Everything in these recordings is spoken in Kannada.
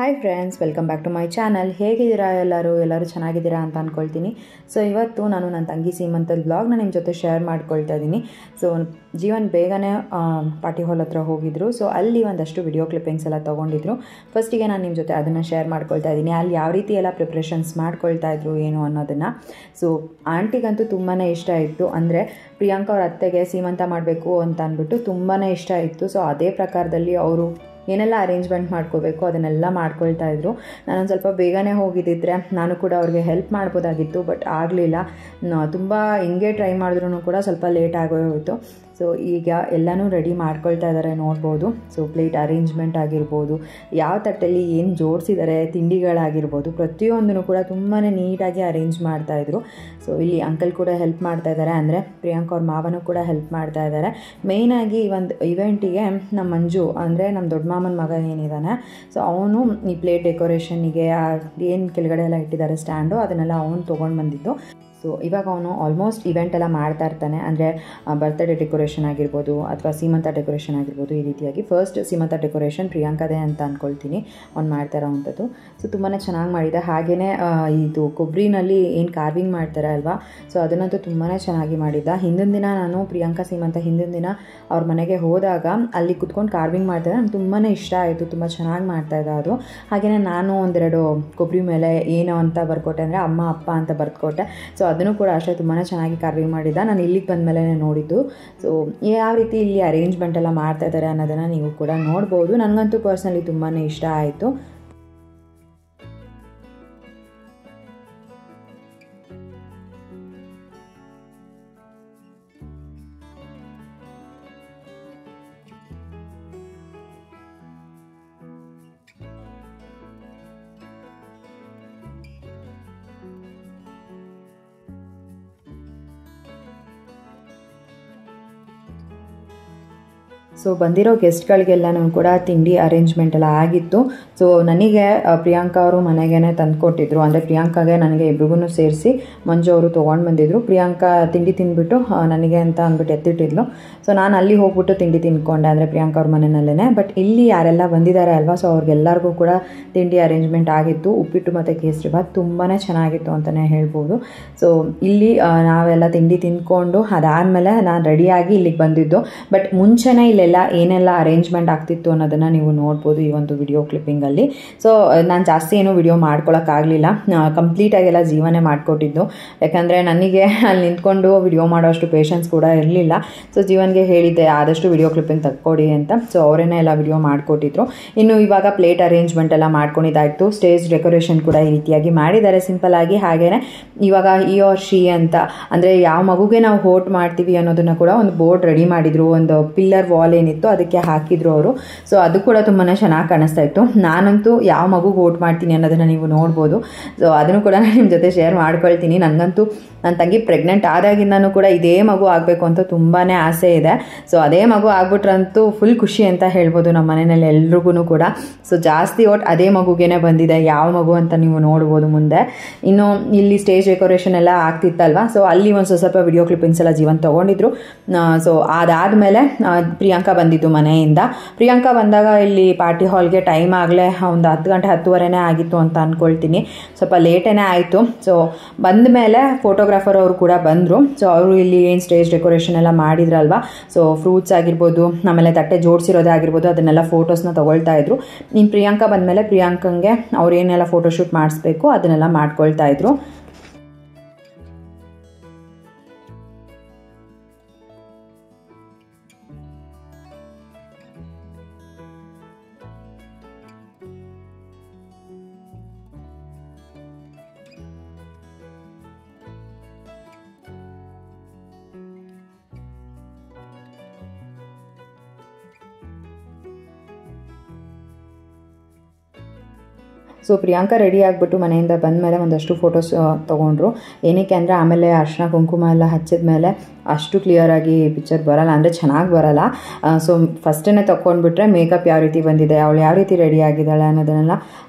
Hi friends, welcome back to my channel. ಹೇಗಿದ್ದೀರಾ ಎಲ್ಲರೂ ಚೆನ್ನಾಗಿದ್ದೀರಾ ಅಂತ ಅಂದ್ಕೊಳ್ತೀನಿ. ಸೊ ಇವತ್ತು ನಾನು ನನ್ನ ತಂಗಿ ಸೀಮಂತದ ವ್ಲಾಗ್ನ ನಿಮ್ಮ ಜೊತೆ ಶೇರ್ ಮಾಡ್ಕೊಳ್ತಾ ಇದ್ದೀನಿ. ಸೊ ಜೀವನ್ ಬೇಗನೆ ಪಾರ್ಟಿ ಹಾಲ್ ಹತ್ರ ಹೋಗಿದ್ರು. ಸೊ ಅಲ್ಲಿ ಒಂದಷ್ಟು ವಿಡಿಯೋ ಕ್ಲಿಪ್ಪಿಂಗ್ಸ್ ಎಲ್ಲ ತೊಗೊಂಡಿದ್ರು. ಫಸ್ಟಿಗೆ ನಾನು ನಿಮ್ಮ ಜೊತೆ ಅದನ್ನು ಶೇರ್ ಮಾಡ್ಕೊಳ್ತಾ ಇದ್ದೀನಿ. ಅಲ್ಲಿ ಯಾವ ರೀತಿ ಎಲ್ಲ ಪ್ರಿಪ್ರೇಷನ್ಸ್ ಮಾಡ್ಕೊಳ್ತಾ ಇದ್ರು ಏನು ಅನ್ನೋದನ್ನು. ಸೊ ಆಂಟಿಗಂತೂ ತುಂಬಾ ಇಷ್ಟ ಇತ್ತು. ಅಂದರೆ ಪ್ರಿಯಾಂಕಾ ಅವ್ರ ಅತ್ತೆಗೆ ಸೀಮಂತ ಮಾಡಬೇಕು ಅಂತ ಅಂದ್ಬಿಟ್ಟು ತುಂಬಾ ಇಷ್ಟ ಇತ್ತು. ಸೊ ಅದೇ ಪ್ರಕಾರದಲ್ಲಿ ಅವರು ಏನೆಲ್ಲ ಅರೇಂಜ್ಮೆಂಟ್ ಮಾಡ್ಕೋಬೇಕು ಅದನ್ನೆಲ್ಲ ಮಾಡ್ಕೊಳ್ತಾ ಇದ್ರು. ನಾನೊಂದು ಸ್ವಲ್ಪ ಬೇಗನೆ ಹೋಗಿದ್ದಿದ್ರೆ ನಾನು ಕೂಡ ಅವ್ರಿಗೆ ಹೆಲ್ಪ್ ಮಾಡ್ಬೋದಾಗಿತ್ತು, ಬಟ್ ಆಗಲಿಲ್ಲ. ತುಂಬ ಹಿಂಗೆ ಟ್ರೈ ಮಾಡಿದ್ರೂ ಕೂಡ ಸ್ವಲ್ಪ ಲೇಟ್ ಆಗೋಯ್ತು. ಸೊ ಈಗ ಎಲ್ಲನೂ ರೆಡಿ ಮಾಡ್ಕೊಳ್ತಾ ಇದ್ದಾರೆ ನೋಡ್ಬೋದು. ಸೊ ಪ್ಲೇಟ್ ಅರೇಂಜ್ಮೆಂಟ್ ಆಗಿರ್ಬೋದು, ಯಾವ ತಟ್ಟೆಯಲ್ಲಿ ಏನು ಜೋಡಿಸಿದ್ದಾರೆ, ತಿಂಡಿಗಳಾಗಿರ್ಬೋದು, ಪ್ರತಿಯೊಂದನ್ನು ಕೂಡ ತುಂಬಾ ನೀಟಾಗಿ ಅರೇಂಜ್ ಮಾಡ್ತಾಯಿದ್ರು. ಸೊ ಇಲ್ಲಿ ಅಂಕಲ್ ಕೂಡ ಹೆಲ್ಪ್ ಮಾಡ್ತಾ ಇದ್ದಾರೆ, ಅಂದರೆ ಪ್ರಿಯಾಂಕಾ ಅವ್ರ ಮಾವನೂ ಕೂಡ ಹೆಲ್ಪ್ ಮಾಡ್ತಾ ಇದ್ದಾರೆ. ಮೇಯ್ನಾಗಿ ಈ ಒಂದು ಇವೆಂಟಿಗೆ ನಮ್ಮ ಮಂಜು, ಅಂದರೆ ನಮ್ಮ ದೊಡ್ಡ ಮಾಮನ ಮಗ ಏನಿದ್ದಾನೆ, ಸೊ ಅವನು ಈ ಪ್ಲೇಟ್ ಡೆಕೋರೇಷನ್ನಿಗೆ ಏನು ಕೆಳಗಡೆ ಎಲ್ಲ ಇಟ್ಟಿದ್ದಾರೆ ಸ್ಟ್ಯಾಂಡು, ಅದನ್ನೆಲ್ಲ ಅವನು ತೊಗೊಂಡು ಬಂದಿದ್ದು. ಸೊ ಇವಾಗ ಅವನು ಆಲ್ಮೋಸ್ಟ್ ಇವೆಂಟ್ ಎಲ್ಲ ಮಾಡ್ತಾ ಇರ್ತಾನೆ. ಅಂದರೆ ಬರ್ತ್ಡೇ ಡೆಕೋರೇಷನ್ ಆಗಿರ್ಬೋದು ಅಥವಾ ಸೀಮಂತ ಡೆಕೋರೇಷನ್ ಆಗಿರ್ಬೋದು. ಈ ರೀತಿಯಾಗಿ ಫಸ್ಟ್ ಸೀಮಂತ ಡೆಕೋರೇಷನ್ ಪ್ರಿಯಾಂಕದೇ ಅಂತ ಅಂದ್ಕೊಳ್ತೀನಿ ಅವ್ನು ಮಾಡ್ತಾ ಇರೋವಂಥದ್ದು. ಸೊ ತುಂಬಾ ಚೆನ್ನಾಗಿ ಮಾಡಿದೆ. ಹಾಗೆಯೇ ಇದು ಕೊಬ್ಬರಿನಲ್ಲಿ ಏನು ಕಾರ್ವಿಂಗ್ ಮಾಡ್ತಾರೆ ಅಲ್ವಾ, ಸೊ ಅದನ್ನಂತೂ ತುಂಬಾ ಚೆನ್ನಾಗಿ ಮಾಡಿದ್ದ. ಹಿಂದಿನ ದಿನ ನಾನು ಪ್ರಿಯಾಂಕಾ ಸೀಮಂತ ಹಿಂದಿನ ದಿನ ಅವ್ರ ಮನೆಗೆ ಹೋದಾಗ ಅಲ್ಲಿ ಕುತ್ಕೊಂಡು ಕಾರ್ವಿಂಗ್ ಮಾಡ್ತಾಯಿದ್ದೆ. ನಂಗೆ ತುಂಬಾ ಇಷ್ಟ ಆಯಿತು, ತುಂಬ ಚೆನ್ನಾಗಿ ಮಾಡ್ತಾಯಿದ್ದ ಅದು. ಹಾಗೆಯೇ ನಾನು ಒಂದೆರಡು ಕೊಬ್ಬರಿ ಮೇಲೆ ಏನು ಅಂತ ಬರ್ಕೊಟ್ಟೆ, ಅಂದರೆ ಅಮ್ಮ ಅಪ್ಪ ಅಂತ ಬರ್ಕೊಟ್ಟೆ. ಸೊ ಅದನ್ನು ಕೂಡ ಅಷ್ಟೇ ತುಂಬಾ ಚೆನ್ನಾಗಿ ಕಾರ್ವಿಂಗ್ ಮಾಡಿದ್ದ. ನಾನು ಇಲ್ಲಿಗೆ ಬಂದ ಮೇಲೆ ನೋಡಿದ್ದು. ಸೊ ಯಾವ ರೀತಿ ಇಲ್ಲಿ ಅರೇಂಜ್ಮೆಂಟ್ ಎಲ್ಲ ಮಾಡ್ತಾ ಇದ್ದಾರೆ ಅನ್ನೋದನ್ನು ನೀವು ಕೂಡ ನೋಡ್ಬೋದು. ನನಗಂತೂ ಪರ್ಸ್ನಲಿ ತುಂಬಾ ಇಷ್ಟ ಆಯಿತು. ಸೊ ಬಂದಿರೋ ಗೆಸ್ಟ್ಗಳಿಗೆಲ್ಲನೂ ಕೂಡ ತಿಂಡಿ ಅರೇಂಜ್ಮೆಂಟ್ ಎಲ್ಲ ಆಗಿತ್ತು. ಸೊ ನನಗೆ ಪ್ರಿಯಾಂಕಾ ಅವರು ಮನೆಗೇ ತಂದುಕೊಟ್ಟಿದ್ರು. ಅಂದರೆ ಪ್ರಿಯಾಂಕಾಗೆ ನನಗೆ ಇಬ್ರಿಗೂ ಸೇರಿಸಿ ಮಂಜು ಅವರು ತೊಗೊಂಡು ಬಂದಿದ್ದರು. ಪ್ರಿಯಾಂಕಾ ತಿಂಡಿ ತಿಂದ್ಬಿಟ್ಟು ನನಗೆ ಅಂತ ಅಂದ್ಬಿಟ್ಟು ಎತ್ತಿಟ್ಟಿದ್ಲು. ಸೊ ನಾನು ಅಲ್ಲಿ ಹೋಗ್ಬಿಟ್ಟು ತಿಂಡಿ ತಿಂದ್ಕೊಂಡೆ, ಅಂದರೆ ಪ್ರಿಯಾಂಕಾ ಅವ್ರ ಮನೆಯಲ್ಲೇ. ಬಟ್ ಇಲ್ಲಿ ಯಾರೆಲ್ಲ ಬಂದಿದ್ದಾರೆ ಅಲ್ವಾ, ಸೊ ಅವ್ರಿಗೆಲ್ಲರಿಗೂ ಕೂಡ ತಿಂಡಿ ಅರೇಂಜ್ಮೆಂಟ್ ಆಗಿತ್ತು. ಉಪ್ಪಿಟ್ಟು ಮತ್ತು ಕೇಸರಿ ಭಾತ್ ತುಂಬಾ ಚೆನ್ನಾಗಿತ್ತು ಅಂತಲೇ ಹೇಳ್ಬೋದು. ಸೊ ಇಲ್ಲಿ ನಾವೆಲ್ಲ ತಿಂಡಿ ತಿಂದ್ಕೊಂಡು ಅದಾದಮೇಲೆ ನಾನು ರೆಡಿಯಾಗಿ ಇಲ್ಲಿಗೆ ಬಂದಿದ್ದು. ಬಟ್ ಮುಂಚೆನೇ ಇಲ್ಲೆಲ್ಲ ಏನೆಲ್ಲ ಅರೇಂಜ್ಮೆಂಟ್ ಆಗ್ತಿತ್ತು ಅನ್ನೋದನ್ನು ನೀವು ನೋಡ್ಬೋದು ಈ ಒಂದು ವಿಡಿಯೋ ಕ್ಲಿಪ್ಪಿಂಗಲ್ಲಿ. ಸೊ ನಾನು ಜಾಸ್ತಿ ಏನೂ ವಿಡಿಯೋ ಮಾಡ್ಕೊಳಕ್ಕಾಗಲಿಲ್ಲ. ಕಂಪ್ಲೀಟಾಗೆಲ್ಲ ಜೀವನೇ ಮಾಡಿಕೊಟ್ಟಿದ್ದು. ಯಾಕಂದರೆ ನನಗೆ ಅಲ್ಲಿ ನಿಂತ್ಕೊಂಡು ವಿಡಿಯೋ ಮಾಡೋಷ್ಟು ಪೇಷನ್ಸ್ ಕೂಡ ಇರಲಿಲ್ಲ. ಸೊ ಜೀವನ್ಗೆ ಹೇಳಿದ್ದೆ ಆದಷ್ಟು ವಿಡಿಯೋ ಕ್ಲಿಪ್ಪಿಂಗ್ ತಕ್ಕೊಡಿ ಅಂತ. ಸೊ ಅವರೇನೇ ಎಲ್ಲ ವಿಡಿಯೋ ಮಾಡಿಕೊಟ್ಟಿದ್ರು. ಇನ್ನು ಇವಾಗ ಪ್ಲೇಟ್ ಅರೇಂಜ್ಮೆಂಟ್ ಎಲ್ಲ ಮಾಡ್ಕೊಂಡಿದ್ದಾಯಿತು. ಸ್ಟೇಜ್ ಡೆಕೋರೇಷನ್ ಕೂಡ ಈ ರೀತಿಯಾಗಿ ಮಾಡಿದ್ದಾರೆ ಸಿಂಪಲ್ಲಾಗಿ. ಹಾಗೆಯೇ ಇವಾಗ ಈ ಆರ್ ಶಿ ಅಂತ, ಅಂದರೆ ಯಾವ ಮಗುಗೆ ನಾವು ವೋಟ್ ಮಾಡ್ತೀವಿ ಅನ್ನೋದನ್ನು ಕೂಡ ಒಂದು ಬೋರ್ಡ್ ರೆಡಿ ಮಾಡಿದರು. ಒಂದು ಪಿಲ್ಲರ್ ವಾಲ್ ಏನಿತ್ತು ಅದಕ್ಕೆ ಹಾಕಿದ್ರು ಅವರು. ಸೊ ಅದು ಕೂಡ ತುಂಬಾ ಚೆನ್ನಾಗಿ ಕಾಣಿಸ್ತಾ ಇತ್ತು. ನಾನಂತೂ ಯಾವ ಮಗುಗೆ ವೋಟ್ ಮಾಡ್ತೀನಿ ಅನ್ನೋದನ್ನು ನೀವು ನೋಡ್ಬೋದು. ಸೊ ಅದನ್ನು ಕೂಡ ನಾನು ನಿಮ್ಮ ಜೊತೆ ಶೇರ್ ಮಾಡ್ಕೊಳ್ತೀನಿ. ನನಗಂತೂ ನನ್ನ ತಂಗಿ ಪ್ರೆಗ್ನೆಂಟ್ ಆದಾಗಿಂದನೂ ಕೂಡ ಇದೇ ಮಗು ಆಗಬೇಕು ಅಂತ ತುಂಬಾ ಆಸೆ ಇದೆ. ಸೊ ಅದೇ ಮಗು ಆಗ್ಬಿಟ್ರಂತೂ ಫುಲ್ ಖುಷಿ ಅಂತ ಹೇಳ್ಬೋದು ನಮ್ಮ ಮನೆಯಲ್ಲಿ ಎಲ್ರಿಗೂ ಕೂಡ. ಸೊ ಜಾಸ್ತಿ ವೋಟ್ ಅದೇ ಮಗುಗೇನೆ ಬಂದಿದೆ. ಯಾವ ಮಗು ಅಂತ ನೀವು ನೋಡ್ಬೋದು ಮುಂದೆ. ಇನ್ನು ಇಲ್ಲಿ ಸ್ಟೇಜ್ ಡೆಕೋರೇಷನ್ ಎಲ್ಲ ಆಗ್ತಿತ್ತಲ್ವ, ಸೊ ಅಲ್ಲಿ ಒಂದು ಸ್ವಲ್ಪ ವಿಡಿಯೋ ಕ್ಲಿಪ್ಪಿಂಗ್ಸ್ ಎಲ್ಲ ಜೀವನ್ ತೊಗೊಂಡಿದ್ರು. ಸೊ ಅದಾದಮೇಲೆ ಪ್ರಿಯಾಂಕಾ ಬಂದಿದ್ದು ಮನೆಯಿಂದ. ಪ್ರಿಯಾಂಕಾ ಬಂದಾಗ ಇಲ್ಲಿ ಪಾರ್ಟಿ ಹಾಲ್ಗೆ ಟೈಮ್ ಆಗಲೇ ಒಂದು 10 ಗಂಟೆ 10:15 ಆಗಿತ್ತು ಅಂತ ಅಂದ್ಕೊಳ್ತೀನಿ. ಸ್ವಲ್ಪ ಲೇಟೇ ಆಯಿತು. ಸೊ ಬಂದ ಮೇಲೆ ಫೋಟೋಗ್ರಾಫರ್ ಅವರು ಕೂಡ ಬಂದರು. ಸೊ ಅವರು ಇಲ್ಲಿ ಏನು ಸ್ಟೇಜ್ ಡೆಕೋರೇಷನ್ ಎಲ್ಲ ಮಾಡಿದ್ರಲ್ವ, ಸೊ ಫ್ರೂಟ್ಸ್ ಆಗಿರ್ಬೋದು, ಆಮೇಲೆ ತಟ್ಟೆ ಜೋಡಿಸಿರೋದೇ ಆಗಿರ್ಬೋದು, ಅದನ್ನೆಲ್ಲ ಫೋಟೋಸ್ನ ತೊಗೊಳ್ತಾ ಇದ್ರು. ಇನ್ನು ಪ್ರಿಯಾಂಕಾ ಬಂದಮೇಲೆ ಪ್ರಿಯಾಂಕಂಗೆ ಅವ್ರು ಏನೆಲ್ಲ ಫೋಟೋಶೂಟ್ ಮಾಡಿಸ್ಬೇಕು ಅದನ್ನೆಲ್ಲ ಮಾಡ್ಕೊಳ್ತಾ ಇದ್ರು. ಸೊ ಪ್ರಿಯಾಂಕಾ ರೆಡಿ ಆಗಿಬಿಟ್ಟು ಮನೆಯಿಂದ ಬಂದ ಮೇಲೆ ಒಂದಷ್ಟು ಫೋಟೋಸ್ ತೊಗೊಂಡ್ರು. ಏನಕ್ಕೆ ಅಂದರೆ ಆಮೇಲೆ ಅರಿಶಿನ ಕುಂಕುಮ ಎಲ್ಲ ಹಚ್ಚಿದ ಮೇಲೆ ಅಷ್ಟು ಕ್ಲಿಯರಾಗಿ ಪಿಕ್ಚರ್ ಬರೋಲ್ಲ, ಅಂದರೆ ಚೆನ್ನಾಗಿ ಬರೋಲ್ಲ. ಸೊ ಫಸ್ಟೇ ತೊಗೊಂಡ್ಬಿಟ್ರೆ ಮೇಕಪ್ ಯಾವ ರೀತಿ ಬಂದಿದೆ, ಅವಳು ಯಾವ ರೀತಿ ರೆಡಿ ಆಗಿದ್ದಾಳೆ ಅನ್ನೋದನ್ನೆಲ್ಲ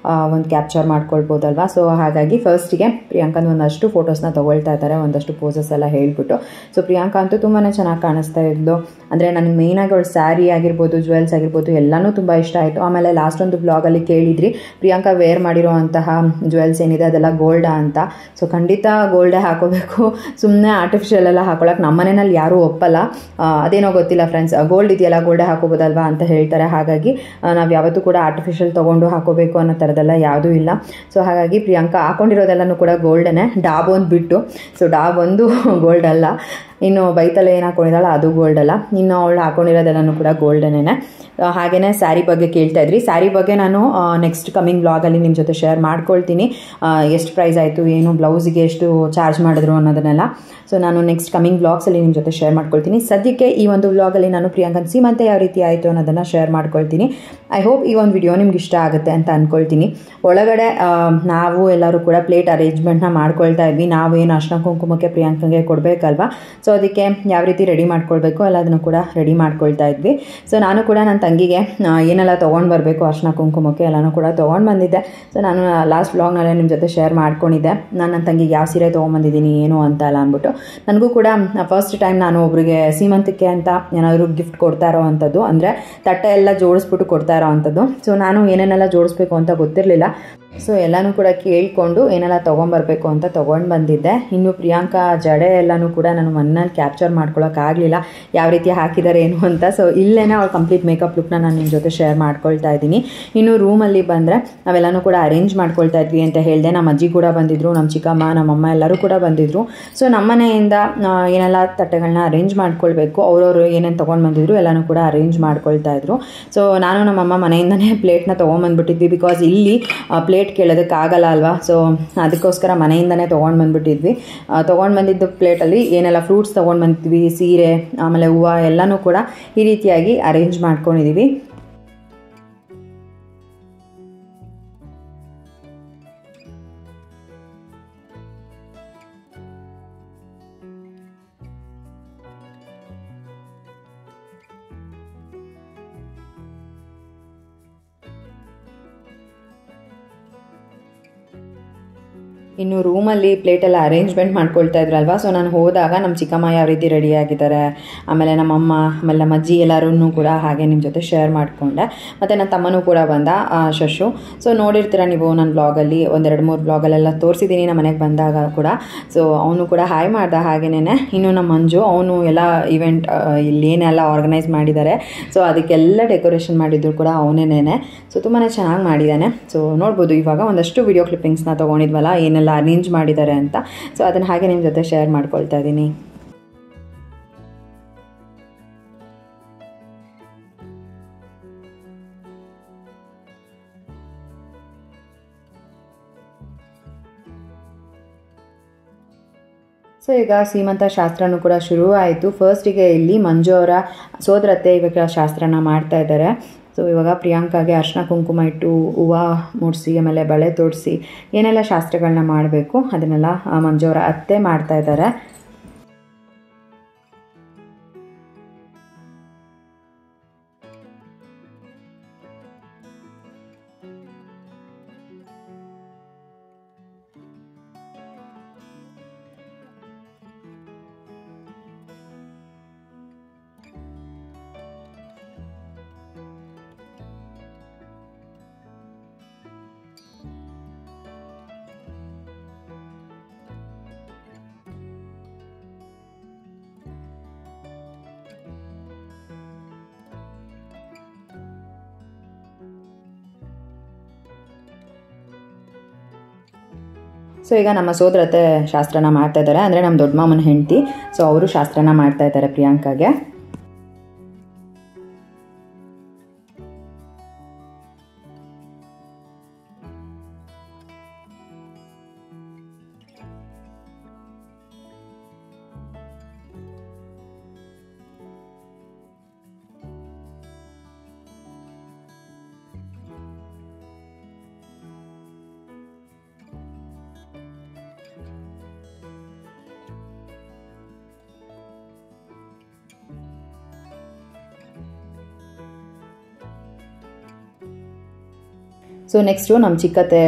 ಒಂದು ಕ್ಯಾಪ್ಚರ್ ಮಾಡ್ಕೊಳ್ಬೋದಲ್ವಾ. ಸೊ ಹಾಗಾಗಿ ಫಸ್ಟಿಗೆ ಪ್ರಿಯಾಂಕಂದು ಒಂದಷ್ಟು ಫೋಟೋಸ್ನ ತೊಗೊಳ್ತಾ ಇದ್ದಾರೆ, ಒಂದಷ್ಟು ಪೋಸಸ್ ಎಲ್ಲ ಹೇಳ್ಬಿಟ್ಟು. ಸೊ ಪ್ರಿಯಾಂಕಾ ಅಂತೂ ತುಂಬಾ ಚೆನ್ನಾಗಿ ಕಾಣಿಸ್ತಾ ಇದ್ದು. ಅಂದರೆ ನನಗೆ ಮೇಯ್ನಾಗಿ ಅವಳು ಸ್ಯಾರಿ ಆಗಿರ್ಬೋದು, ಜ್ಯುವೆಲ್ಸ್ ಆಗಿರ್ಬೋದು ಎಲ್ಲನೂ ತುಂಬ ಇಷ್ಟ ಆಯಿತು. ಆಮೇಲೆ ಲಾಸ್ಟ್ ಒಂದು ಬ್ಲಾಗಲ್ಲಿ ಕೇಳಿದ್ರಿ ಪ್ರಿಯಾಂಕಾ ವೇರ್ ಮಾಡಿರೋ ಅಂತಹ ಜ್ಯುವೆಲ್ಸ್ ಏನಿದೆ ಅದೆಲ್ಲ ಗೋಲ್ಡಾ ಅಂತ. ಸೊ ಖಂಡಿತ ಗೋಲ್ಡೇ ಹಾಕೋಬೇಕು, ಸುಮ್ಮನೆ ಆರ್ಟಿಫಿಷಿಯಲ್ ಎಲ್ಲ ಹಾಕೊಳ್ಳೋಕೆ ನಮ್ಮ ಮನೆಯಲ್ಲಿ ಯಾರೂ ಒಪ್ಪಲ್ಲ. ಅದೇನೋ ಗೊತ್ತಿಲ್ಲ ಫ್ರೆಂಡ್ಸ್, ಗೋಲ್ಡ್ ಇದೆಯಲ್ಲ ಗೋಲ್ಡೇ ಹಾಕೋಬೋದಲ್ವಾ ಅಂತ ಹೇಳ್ತಾರೆ. ಹಾಗಾಗಿ ನಾವು ಯಾವತ್ತೂ ಕೂಡ ಆರ್ಟಿಫಿಷಿಯಲ್ ತೊಗೊಂಡು ಹಾಕೋಬೇಕು ಅನ್ನೋ ಥರದ್ದೆಲ್ಲ ಯಾವುದೂ ಇಲ್ಲ. ಸೊ ಹಾಗಾಗಿ ಪ್ರಿಯಾಂಕಾ ಹಾಕೊಂಡಿರೋದೆಲ್ಲನೂ ಕೂಡ ಗೋಲ್ಡನ್ನೇ, ಡಾಬ್ ಒಂದು ಬಿಟ್ಟು. ಸೊ ಡಾಬ್ ಒಂದು ಗೋಲ್ಡ್ ಅಲ್ಲ, ಇನ್ನು ಬೈತಲೆ ಏನು ಹಾಕೊಂಡಿದ್ದಾಳೆ ಅದು ಗೋಲ್ಡ್ ಅಲ್ಲ, ಇನ್ನು ಅವಳು ಹಾಕೊಂಡಿರೋದೆಲ್ಲನೂ ಕೂಡ ಗೋಲ್ಡನ್ನೇ. ಹಾಗೆಯೇ ಸ್ಯಾರಿ ಬಗ್ಗೆ ಕೇಳ್ತಾ ಇದ್ರಿ. ಸ್ಯಾರಿ ಬಗ್ಗೆ ನಾನು ನೆಕ್ಸ್ಟ್ ಕಮಿಂಗ್ ಬ್ಲಾಗಲ್ಲಿ ನಿಮ್ಮ ಜೊತೆ ಶೇರ್ ಮಾಡ್ಕೊಳ್ತೀನಿ. ಎಷ್ಟು ಪ್ರೈಸ್ ಆಯಿತು, ಏನು ಬ್ಲೌಸಿಗೆ ಎಷ್ಟು ಚಾರ್ಜ್ ಮಾಡಿದ್ರು ಅನ್ನೋದನ್ನೆಲ್ಲ. ಸೊ ನಾನು ನೆಕ್ಸ್ಟ್ ಕಮಿಂಗ್ ಬ್ಲಾಗ್ಸಲ್ಲಿ ನಿಮ್ಮ ಜೊತೆ ಶೇರ್ ಮಾಡ್ಕೊಳ್ತೀನಿ. ಸದ್ಯಕ್ಕೆ ಈ ಒಂದು ಬ್ಲಾಗಲ್ಲಿ ನಾನು ಪ್ರಿಯಾಂಕನ್ ಸೀಮಂತೆ ಯಾವ ರೀತಿ ಆಯಿತು ಅನ್ನೋದನ್ನು ಶೇರ್ ಮಾಡ್ಕೊಳ್ತೀನಿ. ಐ ಹೋಪ್ ಈ ಒಂದು ವಿಡಿಯೋ ನಿಮ್ಗೆ ಇಷ್ಟ ಆಗುತ್ತೆ ಅಂತ ಅಂದ್ಕೊಳ್ತೀನಿ. ಒಳಗಡೆ ನಾವು ಎಲ್ಲರೂ ಕೂಡ ಪ್ಲೇಟ್ ಅರೇಂಜ್ಮೆಂಟ್ನ ಮಾಡ್ಕೊಳ್ತಾ ಇದ್ವಿ. ನಾವೇನು ಅರಿಶಿನ ಕುಂಕುಮಕ್ಕೆ ಪ್ರಿಯಾಂಕಂಗೆ ಕೊಡಬೇಕಲ್ವಾ. ಸೊ ಅದಕ್ಕೆ ಯಾವ ರೀತಿ ರೆಡಿ ಮಾಡ್ಕೊಳ್ಬೇಕು ಎಲ್ಲದನ್ನು ಕೂಡ ರೆಡಿ ಮಾಡ್ಕೊಳ್ತಾ ಇದ್ವಿ. ಸೊ ನಾನು ಕೂಡ ನನ್ನ ತಂಗಿಗೆ ಏನೆಲ್ಲ ತೊಗೊಂಡು ಬರಬೇಕು ಅರಿಶಿನ ಕುಂಕುಮಕ್ಕೆ ಎಲ್ಲನೂ ಕೂಡ ತೊಗೊಂಡು ಬಂದಿದ್ದೆ. ಸೊ ನಾನು ಲಾಸ್ಟ್ ಬ್ಲಾಗ್ನಲ್ಲೇ ನಿಮ್ಮ ಜೊತೆ ಶೇರ್ ಮಾಡ್ಕೊಂಡಿದ್ದೆ, ನಾನು ನನ್ನ ತಂಗಿಗೆ ಯಾವ ಸೀರೆ ತೊಗೊಂಬಂದಿದ್ದೀನಿ ಏನು ಅಂತ ಎಲ್ಲ ಅಂದ್ಬಿಟ್ಟು. ನನಗೂ ಕೂಡ ಫಸ್ಟ್ ಟೈಮ್ ನಾನು ಒಬ್ರಿಗೆ ಸೀಮಂತಕ್ಕೆ ಅಂತ ಏನಾದರೂ ಗಿಫ್ಟ್ ಕೊಡ್ತಾ ಇರೋ ಅಂಥದ್ದು, ಅಂದರೆ ತಟ್ಟೆ ಎಲ್ಲ ಜೋಡಿಸ್ಬಿಟ್ಟು ಕೊಡ್ತಾ ಇರೋ ಅಂಥದ್ದು. ಸೊ ನಾನು ಏನೇನೆಲ್ಲ ಜೋಡಿಸ್ಬೇಕು ಅಂತ ಗೊತ್ತಿರಲಿಲ್ಲ. ಸೊ ಎಲ್ಲನೂ ಕೂಡ ಕೇಳಿಕೊಂಡು ಏನೆಲ್ಲ ತೊಗೊಂಬರ್ಬೇಕು ಅಂತ ತೊಗೊಂಡು ಬಂದಿದ್ದೆ. ಇನ್ನು ಪ್ರಿಯಾಂಕಾ ಜಡೆ ಎಲ್ಲನೂ ಕೂಡ ನಾನು ಮನೇಲಿ ಕ್ಯಾಪ್ಚರ್ ಮಾಡ್ಕೊಳ್ಳೋಕ್ಕಾಗಲಿಲ್ಲ, ಯಾವ ರೀತಿ ಹಾಕಿದ್ದಾರೆ ಏನು ಅಂತ. ಸೊ ಇಲ್ಲೇ ಅವ್ಳು ಕಂಪ್ಲೀಟ್ ಮೇಕಪ್ ಲುಕ್ನ ನಾನು ನಿಮ್ಮ ಜೊತೆ ಶೇರ್ ಮಾಡ್ಕೊಳ್ತಾ ಇದ್ದೀನಿ. ಇನ್ನು ರೂಮಲ್ಲಿ ಬಂದರೆ ನಾವೆಲ್ಲನೂ ಕೂಡ ಅರೇಂಜ್ ಮಾಡ್ಕೊಳ್ತಾ ಇದ್ವಿ ಅಂತ ಹೇಳಿದೆ. ನಮ್ಮ ಅಜ್ಜಿ ಕೂಡ ಬಂದಿದ್ದರು, ನಮ್ಮ ಚಿಕ್ಕಮ್ಮ, ನಮ್ಮಮ್ಮ ಎಲ್ಲರೂ ಕೂಡ ಬಂದಿದ್ದರು. ಸೊ ನಮ್ಮ ಮನೆಯಿಂದ ಏನೆಲ್ಲ ತಟ್ಟೆಗಳನ್ನ ಅರೇಂಜ್ ಮಾಡ್ಕೊಳ್ಬೇಕು, ಅವ್ರವರು ಏನೇನು ತೊಗೊಂಡು ಬಂದಿದ್ರು ಎಲ್ಲನೂ ಕೂಡ ಅರೇಂಜ್ ಮಾಡ್ಕೊಳ್ತಾ ಇದ್ರು. ಸೊ ನಾನು ನಮ್ಮಮ್ಮ ಮನೆಯಿಂದನೇ ಪ್ಲೇಟ್ನ ತೊಗೊಂಬಂದ್ಬಿಟ್ಟಿದ್ವಿ, ಬಿಕಾಸ್ ಇಲ್ಲಿ ಪ್ಲೇಟ್ ಕೇಳೋದಕ್ಕಾಗಲ್ಲ ಅಲ್ವಾ. ಸೊ ಅದಕ್ಕೋಸ್ಕರ ಮನೆಯಿಂದನೇ ತೊಗೊಂಡು ಬಂದುಬಿಟ್ಟಿದ್ವಿ. ತೊಗೊಂಡು ಬಂದಿದ್ದು ಪ್ಲೇಟಲ್ಲಿ ಏನೆಲ್ಲ ಫ್ರೂಟ್ಸ್ ತೊಗೊಂಡು ಬಂದಿದ್ವಿ, ಸೀರೆ ಆಮೇಲೆ ಹೂವು ಎಲ್ಲನೂ ಕೂಡ ಈ ರೀತಿಯಾಗಿ ಅರೇಂಜ್ ಮಾಡ್ಕೊಂಡಿದ್ದೀವಿ. ಇನ್ನು ರೂಮಲ್ಲಿ ಪ್ಲೇಟೆಲ್ಲ ಅರೇಂಜ್ಮೆಂಟ್ ಮಾಡ್ಕೊಳ್ತಾ ಇದ್ರಲ್ವ. ಸೊ ನಾನು ಹೋದಾಗ ನಮ್ಮ ಚಿಕ್ಕಮ್ಮ ಯಾವ ರೀತಿ ರೆಡಿಯಾಗಿದ್ದಾರೆ, ಆಮೇಲೆ ನಮ್ಮಮ್ಮ, ಆಮೇಲೆ ನಮ್ಮ ಅಜ್ಜಿ ಎಲ್ಲರೂ ಕೂಡ ಹಾಗೆ ನಿಮ್ಮ ಜೊತೆ ಶೇರ್ ಮಾಡಿಕೊಂಡೆ. ಮತ್ತು ನನ್ನ ತಮ್ಮನೂ ಕೂಡ ಬಂದ, ಶಶು. ಸೊ ನೋಡಿರ್ತೀರ ನೀವು ನನ್ನ ಬ್ಲಾಗಲ್ಲಿ, 1-2-3 ಬ್ಲಾಗಲ್ಲೆಲ್ಲ ತೋರಿಸಿದ್ದೀನಿ ನಮ್ಮ ಮನೆಗೆ ಬಂದಾಗ ಕೂಡ. ಸೊ ಅವನು ಕೂಡ ಹಾಯ್ ಮಾಡ್ದ. ಹಾಗೇನೆ ಇನ್ನು ನಮ್ಮ ಮಂಜು, ಅವನು ಎಲ್ಲ ಇವೆಂಟ್ ಇಲ್ಲಿ ಏನೆಲ್ಲ ಆರ್ಗನೈಸ್ ಮಾಡಿದ್ದಾರೆ, ಸೊ ಅದಕ್ಕೆಲ್ಲ ಡೆಕೋರೇಷನ್ ಮಾಡಿದ್ರು ಕೂಡ ಅವನೇನೆ. ಸೊ ತುಂಬಾ ಚೆನ್ನಾಗಿ ಮಾಡಿದ್ದಾನೆ. ಸೊ ನೋಡ್ಬೋದು ಇವಾಗ ಒಂದಷ್ಟು ವಿಡಿಯೋ ಕ್ಲಿಪ್ಪಿಂಗ್ಸ್ನ ತೊಗೊಂಡಿದ್ವಲ್ಲ ಏನೆಲ್ಲ ಅರೇಂಜ್ ಮಾಡಿದ್ದಾರೆ ಅಂತ. ಸೊ ಅದನ್ನು ಹಾಗೆ ನಿಮ್ಮ ಜೊತೆ ಶೇರ್ ಮಾಡ್ಕೊಳ್ತಾ ಇದ್ದೀನಿ. ಸೊ ಈಗ ಸೀಮಂತ ಶಾಸ್ತ್ರನೂ ಕೂಡ ಶುರು ಆಯಿತು. ಫಸ್ಟಿಗೆ ಇಲ್ಲಿ ಮಂಜು ಅವರ ಸೋದರತ್ತೆ ಇವಾಗ ಶಾಸ್ತ್ರನ ಮಾಡ್ತಾ ಇದ್ದಾರೆ. ಸೊ ಇವಾಗ ಪ್ರಿಯಾಂಕಾಗೆ ಅರಿಶಿನ ಕುಂಕುಮ ಇಟ್ಟು ಹೂವು ಮುಡಿಸಿ ಆಮೇಲೆ ಬಳೆ ತೊಡಿಸಿ ಏನೆಲ್ಲ ಶಾಸ್ತ್ರಗಳನ್ನ ಮಾಡಬೇಕು ಅದನ್ನೆಲ್ಲ ಮಂಜು ಅವರ ಅತ್ತೆ ಮಾಡ್ತಾ ಇದ್ದಾರೆ. ಸೊ ಈಗ ನಮ್ಮ ಸೋದರತ್ತೆ ಶಾಸ್ತ್ರನ ಮಾಡ್ತಾ ಇದ್ದಾರೆ, ಅಂದರೆ ನಮ್ಮ ದೊಡ್ಡ ಮಾಮನ ಹೆಂಡತಿ. ಸೊ ಅವರು ಶಾಸ್ತ್ರನ ಮಾಡ್ತಾ ಇದ್ದಾರೆ ಪ್ರಿಯಾಂಕಾಗೆ. ಸೊ ನೆಕ್ಸ್ಟು ನಮ್ಮ ಚಿಕ್ಕತ್ತೆ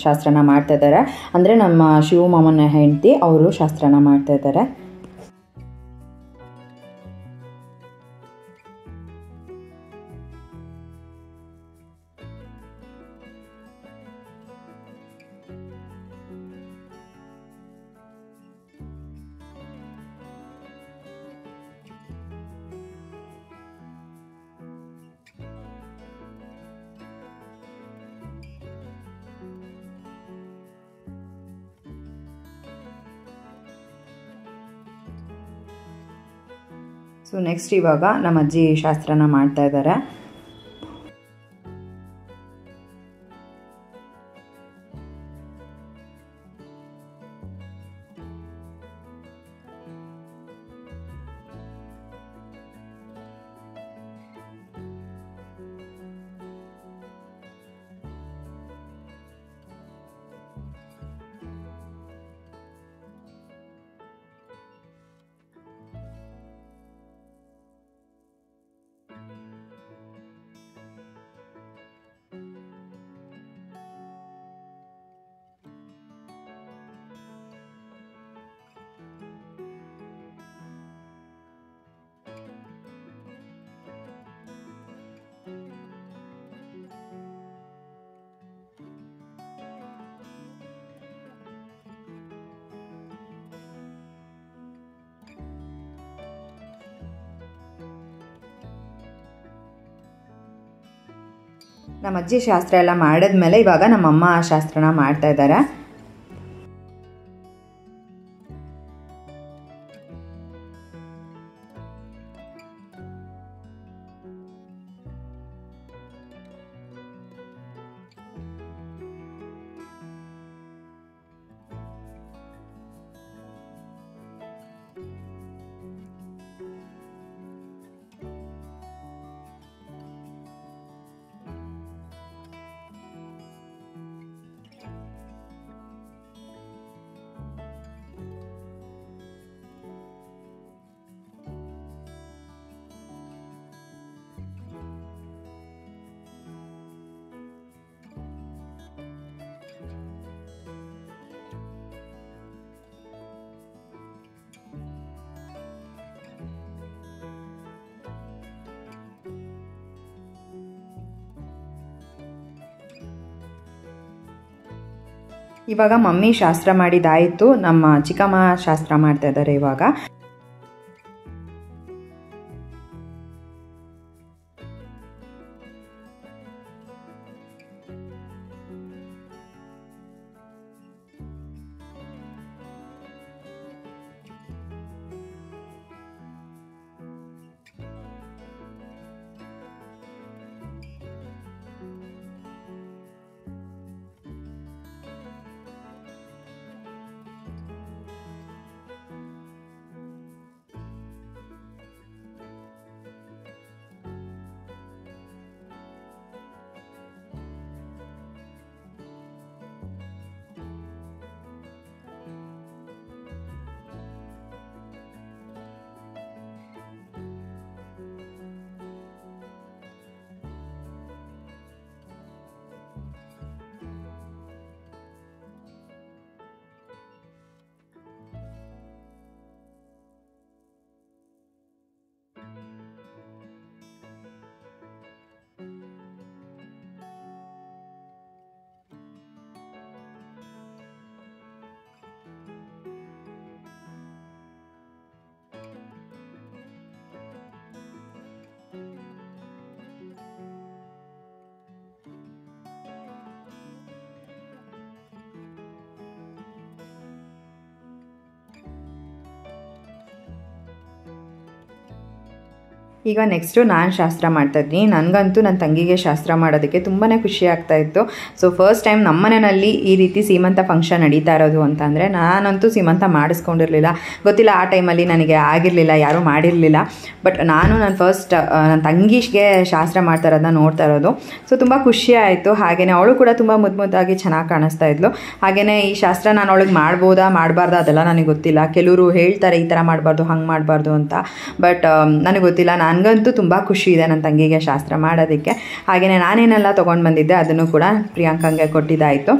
ಶಾಸ್ತ್ರನ ಮಾಡ್ತಾಯಿದ್ದಾರೆ, ಅಂದರೆ ನಮ್ಮ ಶಿವಮಾಮನ ಹೆಂಡತಿ ಅವರು ಶಾಸ್ತ್ರನ ಮಾಡ್ತಾಯಿದ್ದಾರೆ. ಸೊ ನೆಕ್ಸ್ಟ್ ಇವಾಗ ನಮ್ಮ ಅಜ್ಜಿ ಶಾಸ್ತ್ರನ ಮಾಡ್ತಾ ಇದ್ದಾರೆ. ನಮ್ಮ ಅಜ್ಜಿ ಶಾಸ್ತ್ರ ಎಲ್ಲ ಮಾಡಿದ್ಮೇಲೆ ಇವಾಗ ನಮ್ಮಮ್ಮ ಶಾಸ್ತ್ರನ ಮಾಡ್ತಾ ಇದ್ದಾರೆ. ಇವಾಗ ಮಮ್ಮಿ ಶಾಸ್ತ್ರ ಮಾಡಿದಾಯಿತು, ನಮ್ಮ ಚಿಕ್ಕಮ್ಮ ಶಾಸ್ತ್ರ ಮಾಡ್ತಾ ಇದ್ದಾರೆ ಇವಾಗ. ಈಗ ನೆಕ್ಸ್ಟು ನಾನು ಶಾಸ್ತ್ರ ಮಾಡ್ತಾಯಿದ್ದೀನಿ. ನನಗಂತೂ ನನ್ನ ತಂಗಿಗೆ ಶಾಸ್ತ್ರ ಮಾಡೋದಕ್ಕೆ ತುಂಬಾ ಖುಷಿ ಆಗ್ತಾಯಿತ್ತು. ಸೊ ಫಸ್ಟ್ ಟೈಮ್ ನಮ್ಮ ಮನೆಯಲ್ಲಿ ಈ ರೀತಿ ಸೀಮಂತ ಫಂಕ್ಷನ್ ನಡೀತಾ ಇರೋದು ಅಂತ ಅಂದರೆ, ನಾನಂತೂ ಸೀಮಂತ ಮಾಡಿಸ್ಕೊಂಡಿರಲಿಲ್ಲ, ಗೊತ್ತಿಲ್ಲ ಆ ಟೈಮಲ್ಲಿ ನನಗೆ ಆಗಿರಲಿಲ್ಲ, ಯಾರೂ ಮಾಡಿರಲಿಲ್ಲ. ಬಟ್ ನನ್ನ ನನ್ನ ತಂಗಿಗೆ ಶಾಸ್ತ್ರ ಮಾಡ್ತಾ ಇರೋದನ್ನ ನೋಡ್ತಾ ಇರೋದು. ಸೊ ತುಂಬ ಖುಷಿ ಆಯಿತು. ಹಾಗೆಯೇ ಅವಳು ಕೂಡ ತುಂಬ ಮುದ್ದಾಗಿ ಚೆನ್ನಾಗಿ ಕಾಣಿಸ್ತಾ ಇದ್ಲು. ಹಾಗೆಯೇ ಈ ಶಾಸ್ತ್ರ ನಾನು ಅವಳಿಗೆ ಮಾಡ್ಬೋದಾ ಮಾಡಬಾರ್ದಾ ಅದೆಲ್ಲ ನನಗೆ ಗೊತ್ತಿಲ್ಲ. ಕೆಲವರು ಹೇಳ್ತಾರೆ ಈ ಥರ ಮಾಡಬಾರ್ದು ಹಂಗೆ ಮಾಡಬಾರ್ದು ಅಂತ, ಬಟ್ ನನಗೆ ಗೊತ್ತಿಲ್ಲ. ನಾನು ನನಗಂತೂ ತುಂಬ ಖುಷಿ ಇದೆ ನನ್ನ ತಂಗಿಗೆ ಶಾಸ್ತ್ರ ಮಾಡೋದಕ್ಕೆ. ಹಾಗೆಯೇ ನಾನೇನೆಲ್ಲ ತೊಗೊಂಡು ಬಂದಿದ್ದೆ ಅದನ್ನು ಕೂಡ ಪ್ರಿಯಾಂಕಂಗೆ ಕೊಟ್ಟಿದ್ದಾಯಿತು.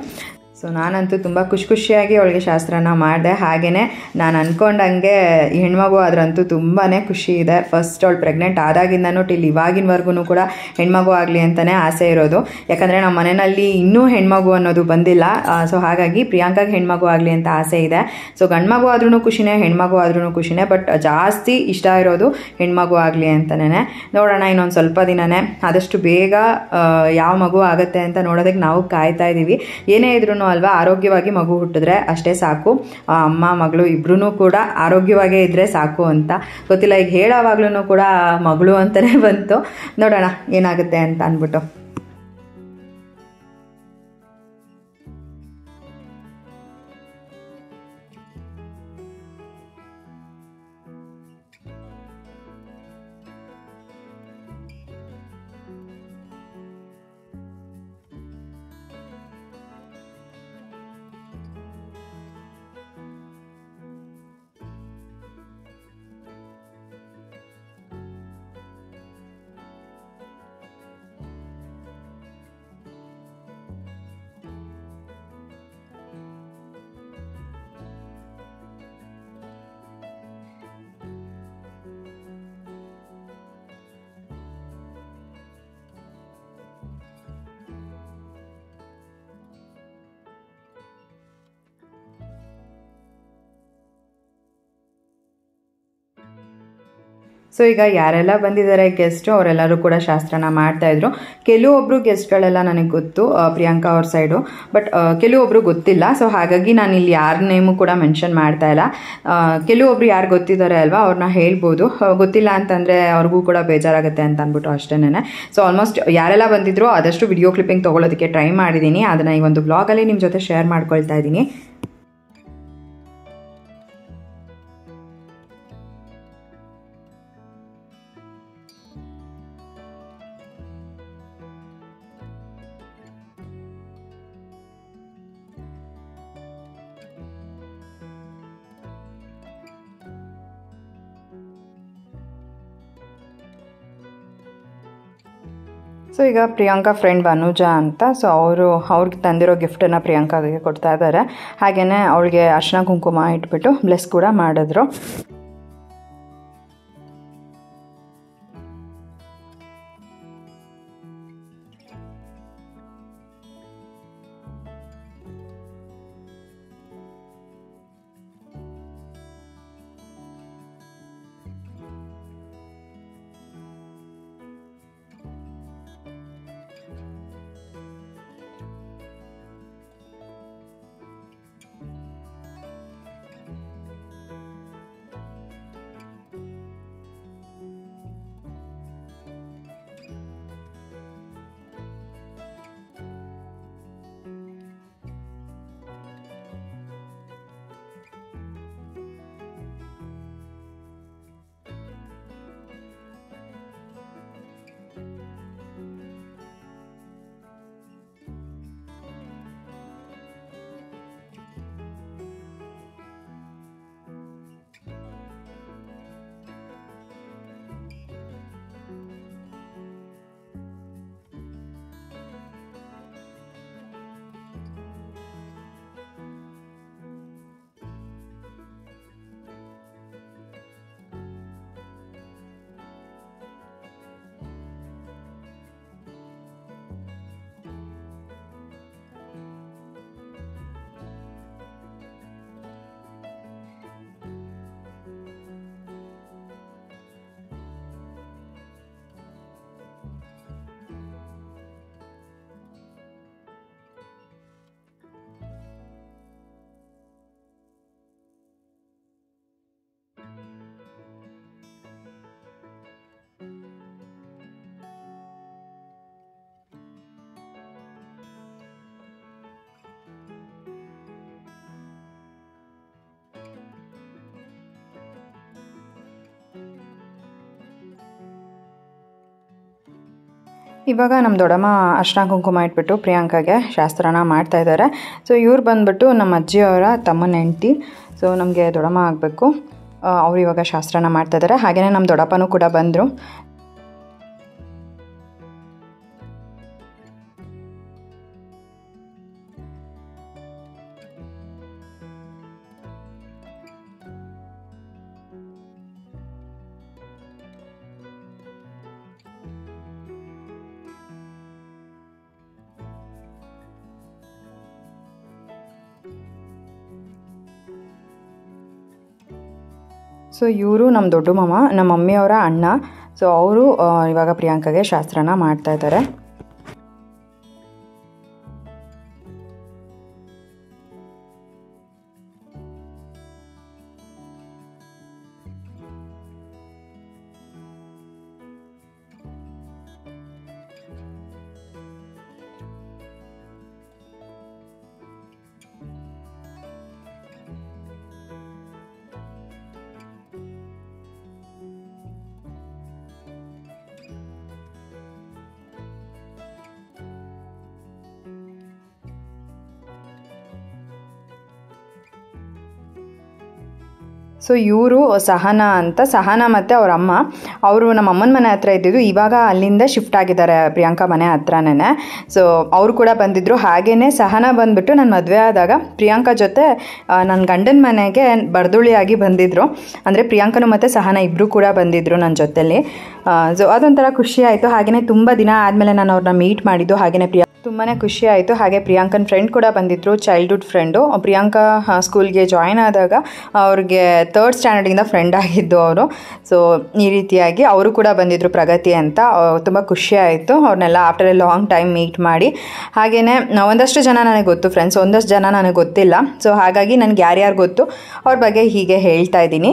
ಸೊ ನಾನಂತೂ ತುಂಬ ಖುಷಿಯಾಗಿ ಅವಳಿಗೆ ಶಾಸ್ತ್ರನ ಮಾಡಿದೆ. ಹಾಗೆಯೇ ನಾನು ಅಂದ್ಕೊಂಡಂಗೆ ಹೆಣ್ಮಗು ಆದ್ರಂತೂ ತುಂಬಾ ಖುಷಿ ಇದೆ. ಫಸ್ಟ್ ಅವಳು ಪ್ರೆಗ್ನೆಂಟ್ ಆದಾಗಿಂದನೂ ಟಿಲ್ ಇವಾಗಿನವರೆಗೂ ಕೂಡ ಹೆಣ್ಮಗು ಆಗಲಿ ಅಂತಲೇ ಆಸೆ ಇರೋದು. ಯಾಕಂದರೆ ನಮ್ಮ ಮನೆಯಲ್ಲಿ ಇನ್ನೂ ಹೆಣ್ಮಗು ಅನ್ನೋದು ಬಂದಿಲ್ಲ. ಸೊ ಹಾಗಾಗಿ ಪ್ರಿಯಾಂಕಾಗೆ ಹೆಣ್ಮಗು ಆಗಲಿ ಅಂತ ಆಸೆ ಇದೆ. ಸೊ ಗಂಡ್ಮಗು ಆದ್ರೂ ಖುಷಿನೇ, ಹೆಣ್ಮಗು ಆದ್ರೂ ಖುಷಿನೇ, ಬಟ್ ಜಾಸ್ತಿ ಇಷ್ಟ ಇರೋದು ಹೆಣ್ಮಗು ಆಗಲಿ ಅಂತಲೇ. ನೋಡೋಣ ಇನ್ನೊಂದು ಸ್ವಲ್ಪ ದಿನನೇ, ಆದಷ್ಟು ಬೇಗ ಯಾವ ಮಗು ಆಗುತ್ತೆ ಅಂತ ನೋಡೋದಕ್ಕೆ ನಾವು ಕಾಯ್ತಾ ಇದ್ದೀವಿ. ಏನೇ ಇದ್ರೂ ಅಲ್ವಾ, ಆರೋಗ್ಯವಾಗಿ ಮಗು ಹುಟ್ಟಿದ್ರೆ ಅಷ್ಟೇ ಸಾಕು. ಅಮ್ಮ ಮಗಳು ಇಬ್ರು ಕೂಡ ಆರೋಗ್ಯವಾಗೇ ಇದ್ದರೆ ಸಾಕು ಅಂತ. ಗೊತ್ತಿಲ್ಲ, ಈಗ ಹೇಳೋವಾಗ್ಲೂ ಕೂಡ ಮಗಳು ಅಂತಲೇ ಬಂತು. ನೋಡೋಣ ಏನಾಗುತ್ತೆ ಅಂತ ಅಂದ್ಬಿಟ್ಟು. ಸೊ ಈಗ ಯಾರೆಲ್ಲ ಬಂದಿದ್ದಾರೆ ಗೆಸ್ಟು ಅವರೆಲ್ಲರೂ ಕೂಡ ಶಾಸ್ತ್ರನ ಮಾಡ್ತಾಯಿದ್ರು. ಕೆಲವೊಬ್ಬರು ಗೆಸ್ಟ್ಗಳೆಲ್ಲ ನನಗೆ ಗೊತ್ತು, ಪ್ರಿಯಾಂಕಾ ಅವ್ರ ಸೈಡು, ಬಟ್ ಕೆಲವೊಬ್ಬರು ಗೊತ್ತಿಲ್ಲ. ಸೊ ಹಾಗಾಗಿ ನಾನು ಇಲ್ಲಿ ಯಾರ ನೇಮು ಕೂಡ ಮೆನ್ಷನ್ ಮಾಡ್ತಾ ಇಲ್ಲ. ಕೆಲವೊಬ್ರು ಯಾರು ಗೊತ್ತಿದ್ದಾರೆ ಅಲ್ವಾ, ಅವ್ರನ್ನ ಹೇಳ್ಬೋದು. ಗೊತ್ತಿಲ್ಲ ಅಂತಂದರೆ ಅವ್ರಿಗೂ ಕೂಡ ಬೇಜಾರಾಗುತ್ತೆ ಅಂತ ಅಂದ್ಬಿಟ್ಟು ಅಷ್ಟೇನೆ. ಸೊ ಆಲ್ಮೋಸ್ಟ್ ಯಾರೆಲ್ಲ ಬಂದಿದ್ರು ಆದಷ್ಟು ವಿಡಿಯೋ ಕ್ಲಿಪ್ಪಿಂಗ್ ತೊಗೊಳೋದಕ್ಕೆ ಟ್ರೈ ಮಾಡಿದ್ದೀನಿ. ಅದನ್ನು ಈ ಒಂದು ಬ್ಲಾಗಲ್ಲಿ ನಿಮ್ಮ ಜೊತೆ ಶೇರ್ ಮಾಡ್ಕೊಳ್ತಾ ಇದ್ದೀನಿ. ಸೊ ಈಗ ಪ್ರಿಯಾಂಕಾ ಫ್ರೆಂಡ್ ಅನುಜಾ ಅಂತ, ಸೊ ಅವ್ರಿಗೆ ತಂದಿರೋ ಗಿಫ್ಟನ್ನು ಪ್ರಿಯಾಂಕಾಗೆ ಕೊಡ್ತಾ ಇದ್ದಾರೆ. ಹಾಗೆಯೇ ಅವಳಿಗೆ ಅರ್ಶಿನ ಕುಂಕುಮ ಇಟ್ಬಿಟ್ಟು ಬ್ಲೆಸ್ ಕೂಡ ಮಾಡಿದ್ರು. ಇವಾಗ ನಮ್ಮ ದೊಡ್ಡಮ್ಮ ಅರ್ಶಿನ ಕುಂಕುಮ ಇಟ್ಬಿಟ್ಟು ಪ್ರಿಯಾಂಕಾಗೆ ಶಾಸ್ತ್ರನ ಮಾಡ್ತಾ ಇದ್ದಾರೆ. ಸೊ ಇವ್ರು ಬಂದ್ಬಿಟ್ಟು ನಮ್ಮ ಅಜ್ಜಿಯವರ ತಮ್ಮನ ಹೆಂಡತಿ. ಸೊ ನಮಗೆ ದೊಡ್ಡಮ್ಮ ಆಗಬೇಕು. ಅವರು ಇವಾಗ ಶಾಸ್ತ್ರನ ಮಾಡ್ತಾ ಇದ್ದಾರೆ. ಹಾಗೆಯೇ ನಮ್ಮ ದೊಡ್ಡಪ್ಪನೂ ಕೂಡ ಬಂದರು. ಸೊ ಇವರು ನಮ್ಮ ದೊಡ್ಡ ಮಾಮ, ನಮ್ಮ ಮಮ್ಮಿಯವರ ಅಣ್ಣ. ಸೊ ಅವರು ಇವಾಗ ಪ್ರಿಯಾಂಕಾಗೆ ಶಾಸ್ತ್ರನ ಮಾಡ್ತಾ ಇದ್ದಾರೆ. ಸೊ ಇವರು ಸಹನಾ ಅಂತ, ಸಹನಾ ಮತ್ತು ಅವ್ರ ಅಮ್ಮ, ಅವರು ನಮ್ಮ ಅಮ್ಮನ ಮನೆ ಹತ್ರ ಇದ್ದಿದ್ದು, ಇವಾಗ ಅಲ್ಲಿಂದ ಶಿಫ್ಟ್ ಆಗಿದ್ದಾರೆ ಪ್ರಿಯಾಂಕಾ ಮನೆ ಹತ್ರನೇ. ಸೊ ಅವರು ಕೂಡ ಬಂದಿದ್ದರು. ಹಾಗೆಯೇ ಸಹನಾ ಬಂದುಬಿಟ್ಟು ನನ್ನ ಮದುವೆ ಆದಾಗ ಪ್ರಿಯಾಂಕಾ ಜೊತೆ ನನ್ನ ಗಂಡನ ಮನೆಗೆ ಬರ್ದುಳಿಯಾಗಿ ಬಂದಿದ್ದರು. ಅಂದರೆ ಪ್ರಿಯಾಂಕನು ಮತ್ತು ಸಹನಾ ಇಬ್ಬರು ಕೂಡ ಬಂದಿದ್ದರು ನನ್ನ ಜೊತೆಲಿ. ಸೊ ಅದೊಂಥರ ಖುಷಿ ಆಯಿತು. ಹಾಗೆಯೇ ತುಂಬ ದಿನ ಆದಮೇಲೆ ನಾನು ಅವ್ರನ್ನ ಮೀಟ್ ಮಾಡಿದ್ದು. ಹಾಗೆಯೇ ತುಂಬಾ ಖುಷಿ ಆಯಿತು. ಹಾಗೆ ಪ್ರಿಯಾಂಕನ ಫ್ರೆಂಡ್ ಕೂಡ ಬಂದಿದ್ದರು, ಚೈಲ್ಡ್ಹುಡ್ ಫ್ರೆಂಡು. ಪ್ರಿಯಾಂಕಾ ಸ್ಕೂಲ್ಗೆ ಜಾಯ್ನ್ ಆದಾಗ ಅವ್ರಿಗೆ 3rd ಸ್ಟ್ಯಾಂಡರ್ಡಿಂದ ಫ್ರೆಂಡ್ ಆಗಿದ್ದು ಅವರು. ಸೊ ಈ ರೀತಿಯಾಗಿ ಅವರು ಕೂಡ ಬಂದಿದ್ದರು, ಪ್ರಗತಿ ಅಂತ. ತುಂಬ ಖುಷಿ ಆಯಿತು ಅವ್ರನ್ನೆಲ್ಲ after A long time meet ಮಾಡಿ. ಹಾಗೆಯೇ ಒಂದಷ್ಟು ಜನ ನನಗೆ ಗೊತ್ತು ಫ್ರೆಂಡ್ಸ್, ಒಂದಷ್ಟು ಜನ ನನಗೆ ಗೊತ್ತಿಲ್ಲ. ಸೊ ಹಾಗಾಗಿ ನನಗೆ ಯಾರ್ಯಾರು ಗೊತ್ತು ಅವ್ರ ಬಗ್ಗೆ ಹೀಗೆ ಹೇಳ್ತಾ ಇದ್ದೀನಿ.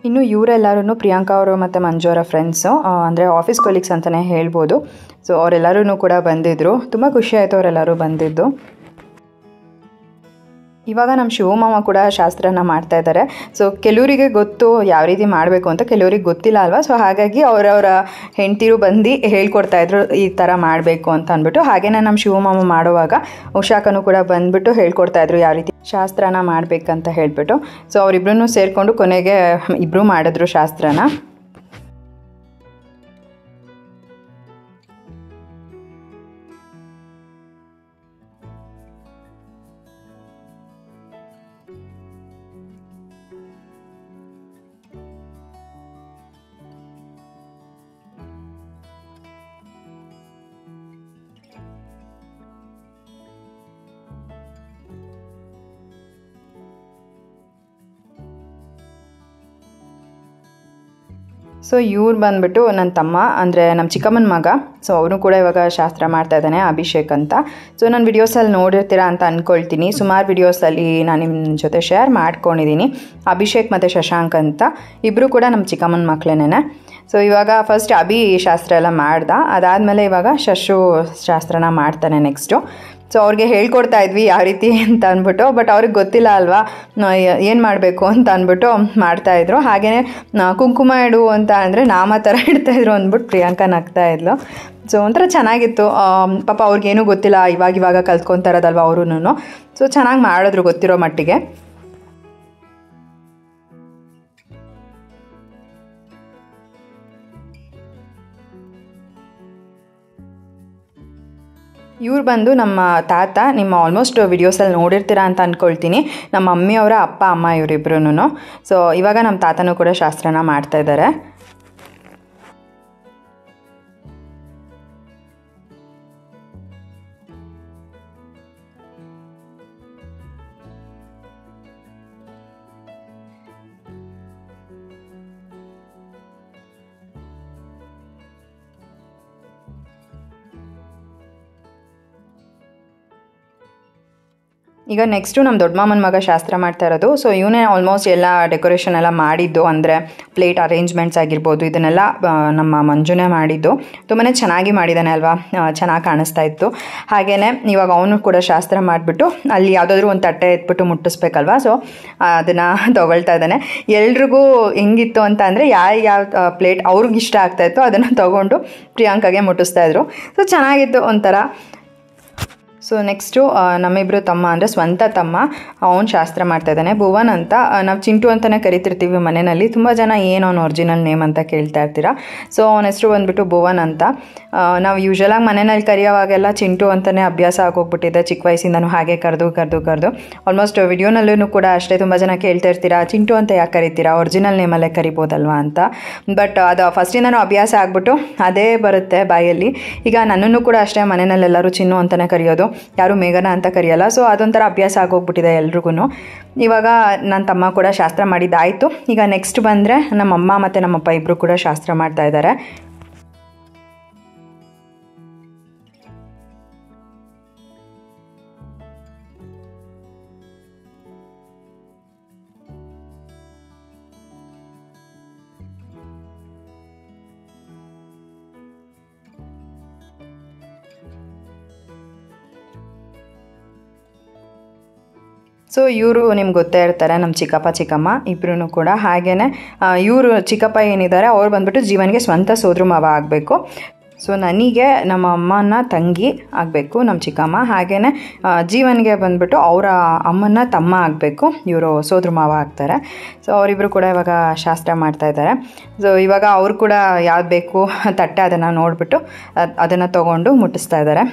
ಇನ್ನು ಇವರೆಲ್ಲರೂ ಪ್ರಿಯಾಂಕಾ ಅವರು ಮತ್ತು ಮಂಜು ಅವರ ಫ್ರೆಂಡ್ಸು, ಅಂದರೆ ಆಫೀಸ್ ಕೊಲೀಗ್ಸ್ ಅಂತಲೇ ಹೇಳ್ಬೋದು. ಸೊ ಅವರೆಲ್ಲರೂ ಕೂಡ ಬಂದಿದ್ದರು. ತುಂಬ ಖುಷಿ ಆಯಿತು ಅವರೆಲ್ಲರೂ ಬಂದಿದ್ದು. ಇವಾಗ ನಮ್ಮ ಶಿವಮಾಮ ಕೂಡ ಶಾಸ್ತ್ರನ ಮಾಡ್ತಾ ಇದ್ದಾರೆ. ಸೊ ಕೆಲವರಿಗೆ ಗೊತ್ತು ಯಾವ ರೀತಿ ಮಾಡಬೇಕು ಅಂತ, ಕೆಲವ್ರಿಗೆ ಗೊತ್ತಿಲ್ಲ ಅಲ್ವಾ. ಸೊ ಹಾಗಾಗಿ ಅವರವರ ಹೆಂಡ್ತಿರು ಬಂದು ಹೇಳ್ಕೊಡ್ತಾಯಿದ್ರು ಈ ಥರ ಮಾಡಬೇಕು ಅಂತ ಅಂದ್ಬಿಟ್ಟು. ಹಾಗೆಯೇ ನಮ್ಮ ಶಿವಮಾಮ ಮಾಡುವಾಗ ಉಷಾಕನು ಕೂಡ ಬಂದುಬಿಟ್ಟು ಹೇಳ್ಕೊಡ್ತಾಯಿದ್ರು ಯಾವ ರೀತಿ ಶಾಸ್ತ್ರನ ಮಾಡಬೇಕಂತ ಹೇಳಿಬಿಟ್ಟು. ಸೊ ಅವರಿಬ್ಬರೂ ಸೇರಿಕೊಂಡು ಕೊನೆಗೆ ಇಬ್ಬರು ಮಾಡಿದ್ರು ಶಾಸ್ತ್ರನ. ಸೊ ಇವ್ರು ಬಂದುಬಿಟ್ಟು ನನ್ನ ತಮ್ಮ, ಅಂದರೆ ನಮ್ಮ ಚಿಕ್ಕಮ್ಮನ ಮಗ. ಸೊ ಅವನು ಕೂಡ ಇವಾಗ ಶಾಸ್ತ್ರ ಮಾಡ್ತಾ ಇದ್ದಾನೆ, ಅಭಿಷೇಕ್ ಅಂತ. ಸೊ ನಾನು ವಿಡಿಯೋಸಲ್ಲಿ ನೋಡಿರ್ತೀರಾ ಅಂತ ಅಂದ್ಕೊಳ್ತೀನಿ. ಸುಮಾರು ವಿಡಿಯೋಸಲ್ಲಿ ನಾನು ನಿಮ್ಮ ಜೊತೆ ಶೇರ್ ಮಾಡ್ಕೊಂಡಿದ್ದೀನಿ. ಅಭಿಷೇಕ್ ಮತ್ತು ಶಶಾಂಕ್ ಅಂತ ಇಬ್ಬರು ಕೂಡ ನಮ್ಮ ಚಿಕ್ಕಮ್ಮನ ಮಕ್ಕಳೇನೆ. ಸೊ ಇವಾಗ ಫಸ್ಟ್ ಅಭಿ ಶಾಸ್ತ್ರ ಎಲ್ಲ ಮಾಡ್ದ, ಅದಾದಮೇಲೆ ಇವಾಗ ಶಶು ಶಾಸ್ತ್ರನ ಮಾಡ್ತಾನೆ ನೆಕ್ಸ್ಟು. ಸೊ ಅವ್ರಿಗೆ ಹೇಳ್ಕೊಡ್ತಾ ಇದ್ವಿ ಯಾವ ರೀತಿ ಅಂತ ಅಂದ್ಬಿಟ್ಟು, ಬಟ್ ಅವ್ರಿಗೆ ಗೊತ್ತಿಲ್ಲ ಅಲ್ವಾ ಏನು ಮಾಡಬೇಕು ಅಂತ ಅಂದ್ಬಿಟ್ಟು ಮಾಡ್ತಾಯಿದ್ರು. ಹಾಗೆಯೇ ಕುಂಕುಮ ಇಡು ಅಂತ ಅಂದರೆ ನಾಮ ಥರ ಇಡ್ತಾಯಿದ್ರು ಅಂದ್ಬಿಟ್ಟು ಪ್ರಿಯಾಂಕಾ ನಗ್ತಾ ಇದ್ಲು. ಸೊ ಒಂಥರ ಚೆನ್ನಾಗಿತ್ತು. ಪಾಪ ಅವ್ರಿಗೇನೂ ಗೊತ್ತಿಲ್ಲ, ಇವಾಗ ಕಲ್ತ್ಕೊತಾ ಇರೋದಲ್ವ ಅವ್ರೂ. ಸೊ ಚೆನ್ನಾಗಿ ಮಾಡಿದ್ರು ಗೊತ್ತಿರೋ ಮಟ್ಟಿಗೆ. ಇವ್ರು ಬಂದು ನಮ್ಮ ತಾತ, ನಿಮ್ಮ ಆಲ್ಮೋಸ್ಟ್ ವಿಡಿಯೋಸಲ್ಲಿ ನೋಡಿರ್ತೀರಾ ಅಂತ ಅಂದ್ಕೊಳ್ತೀನಿ. ನಮ್ಮ ಮಮ್ಮಿಯವರ ಅಪ್ಪ ಅಮ್ಮ ಇವರಿಬ್ರು. ಸೊ ಇವಾಗ ನಮ್ಮ ತಾತನೂ ಕೂಡ ಶಾಸ್ತ್ರನ ಮಾಡ್ತಾಯಿದ್ದಾರೆ. ಈಗ ನೆಕ್ಸ್ಟು ನಮ್ಮ ದೊಡ್ಡ ಮಾಮನ ಮಗ ಶಾಸ್ತ್ರ ಮಾಡ್ತಾ ಇರೋದು. ಸೊ ಇವನೇ ಆಲ್ಮೋಸ್ಟ್ ಎಲ್ಲ ಡೆಕೋರೇಷನ್ ಎಲ್ಲ ಮಾಡಿದ್ದು, ಅಂದರೆ ಪ್ಲೇಟ್ ಅರೇಂಜ್ಮೆಂಟ್ಸ್ ಆಗಿರ್ಬೋದು, ಇದನ್ನೆಲ್ಲ ನಮ್ಮ ಮಂಜುನೇ ಮಾಡಿದ್ದು. ತುಂಬಾ ಚೆನ್ನಾಗಿ ಮಾಡಿದ್ದಾನೆ ಅಲ್ವಾ, ಚೆನ್ನಾಗಿ ಕಾಣಿಸ್ತಾ ಇತ್ತು. ಹಾಗೆಯೇ ಇವಾಗ ಅವನು ಕೂಡ ಶಾಸ್ತ್ರ ಮಾಡಿಬಿಟ್ಟು ಅಲ್ಲಿ ಯಾವುದಾದ್ರೂ ಒಂದು ತಟ್ಟೆ ಎತ್ಬಿಟ್ಟು ಮುಟ್ಟಿಸ್ಬೇಕಲ್ವ. ಸೊ ಅದನ್ನು ತೊಗೊಳ್ತಾ ಇದ್ದಾನೆ. ಎಲ್ರಿಗೂ ಹೆಂಗಿತ್ತು ಅಂತ ಅಂದರೆ ಯಾವ ಪ್ಲೇಟ್ ಅವ್ರಿಗೆ ಇಷ್ಟ ಆಗ್ತಾಯಿತ್ತು ಅದನ್ನು ತೊಗೊಂಡು ಪ್ರಿಯಾಂಕಾಗೆ ಮುಟ್ಟಿಸ್ತಾಯಿದ್ರು. ಸೊ ಚೆನ್ನಾಗಿತ್ತು ಒಂಥರ. ಸೊ ನೆಕ್ಸ್ಟು ನಮ್ಮಿಬ್ಬರು ತಮ್ಮ ಅಂದರೆ ಸ್ವಂತ ತಮ್ಮ, ಅವನು ಶಾಸ್ತ್ರ ಮಾಡ್ತಾಯಿದ್ದಾನೆ. ಭುವನ್ ಅಂತ, ನಾವು ಚಿಂಟು ಅಂತಲೇ ಕರಿತಿರ್ತೀವಿ ಮನೆಯಲ್ಲಿ. ತುಂಬ ಜನ ಏನು ಅವ್ನು ಒರಿಜಿನಲ್ ನೇಮ್ ಅಂತ ಕೇಳ್ತಾ ಇರ್ತೀರ. ಸೊ ಅವನ ಹೆಸರು ಬಂದುಬಿಟ್ಟು ಭುವನ್ ಅಂತ. ನಾವು ಯೂಶ್ವಲಾಗಿ ಮನೆಯಲ್ಲಿ ಕರೆಯೋವಾಗೆಲ್ಲ ಚಿಂಟು ಅಂತಲೇ ಅಭ್ಯಾಸ ಆಗೋಗ್ಬಿಟ್ಟಿದೆ ಚಿಕ್ಕ ವಯಸ್ಸಿಂದನೂ, ಹಾಗೆ ಕರೆದು ಆಲ್ಮೋಸ್ಟ್ ವಿಡಿಯೋನಲ್ಲೂ ಕೂಡ ಅಷ್ಟೇ ತುಂಬ ಜನ ಕೇಳ್ತಾ ಇರ್ತೀರಾ ಚಿಂಟು ಅಂತ ಯಾಕೆ ಕರಿತೀರಾ, ಒರಿಜಿನಲ್ ನೇಮಲ್ಲೇ ಕರಿಬೋದಲ್ವಾ ಅಂತ. ಬಟ್ ಅದು ಫಸ್ಟಿಂದನೂ ಅಭ್ಯಾಸ ಆಗಿಬಿಟ್ಟು ಅದೇ ಬರುತ್ತೆ ಬಾಯಲ್ಲಿ. ಈಗ ನನ್ನನ್ನು ಕೂಡ ಅಷ್ಟೇ ಮನೆಯಲ್ಲೆಲ್ಲರೂ ಚಿನ್ನು ಅಂತಲೇ ಕರೆಯೋದು, ಯಾರು ಮೇಘನ ಅಂತ ಕರೆಯಲ್ಲ. ಸೊ ಅದೊಂಥರ ಅಭ್ಯಾಸ ಆಗೋಗ್ಬಿಟ್ಟಿದೆ ಎಲ್ರಿಗೂ. ಇವಾಗ ನನ್ನ ತಮ್ಮ ಕೂಡ ಶಾಸ್ತ್ರ ಮಾಡಿದ್ದಾಯಿತು. ಈಗ ನೆಕ್ಸ್ಟ್ ಬಂದರೆ ನಮ್ಮಮ್ಮ ಮತ್ತು ನಮ್ಮಪ್ಪ ಇಬ್ಬರು ಕೂಡ ಶಾಸ್ತ್ರ ಮಾಡ್ತಾ ಇದ್ದಾರೆ. ಸೊ ಇವರು ನಿಮ್ಗೆ ಗೊತ್ತೇ ಇರ್ತಾರೆ, ನಮ್ಮ ಚಿಕ್ಕಪ್ಪ ಚಿಕ್ಕಮ್ಮ ಇಬ್ಬರೂ ಕೂಡ. ಹಾಗೆಯೇ ಇವರು ಚಿಕ್ಕಪ್ಪ ಏನಿದ್ದಾರೆ ಅವ್ರು ಬಂದುಬಿಟ್ಟು ಜೀವನ್ಗೆ ಸ್ವಂತ ಸೋದರ ಮಾವ ಆಗಬೇಕು. ಸೊ ನನಗೆ ನಮ್ಮ ಅಮ್ಮನ ತಂಗಿ ಆಗಬೇಕು ನಮ್ಮ ಚಿಕ್ಕಮ್ಮ. ಹಾಗೆಯೇ ಜೀವನ್ಗೆ ಬಂದುಬಿಟ್ಟು ಅವರ ಅಮ್ಮನ ತಮ್ಮ ಆಗಬೇಕು, ಇವರು ಸೋದರ ಮಾವ ಆಗ್ತಾರೆ. ಸೊ ಅವರಿಬ್ಬರು ಕೂಡ ಇವಾಗ ಶಾಸ್ತ್ರ ಮಾಡ್ತಾಯಿದ್ದಾರೆ. ಸೊ ಇವಾಗ ಅವರು ಕೂಡ ಯಾವ್ದು ಬೇಕು ತಟ್ಟೆ ಅದನ್ನು ನೋಡಿಬಿಟ್ಟು ಅದನ್ನು ತೊಗೊಂಡು ಮುಟ್ಟಿಸ್ತಾ ಇದ್ದಾರೆ.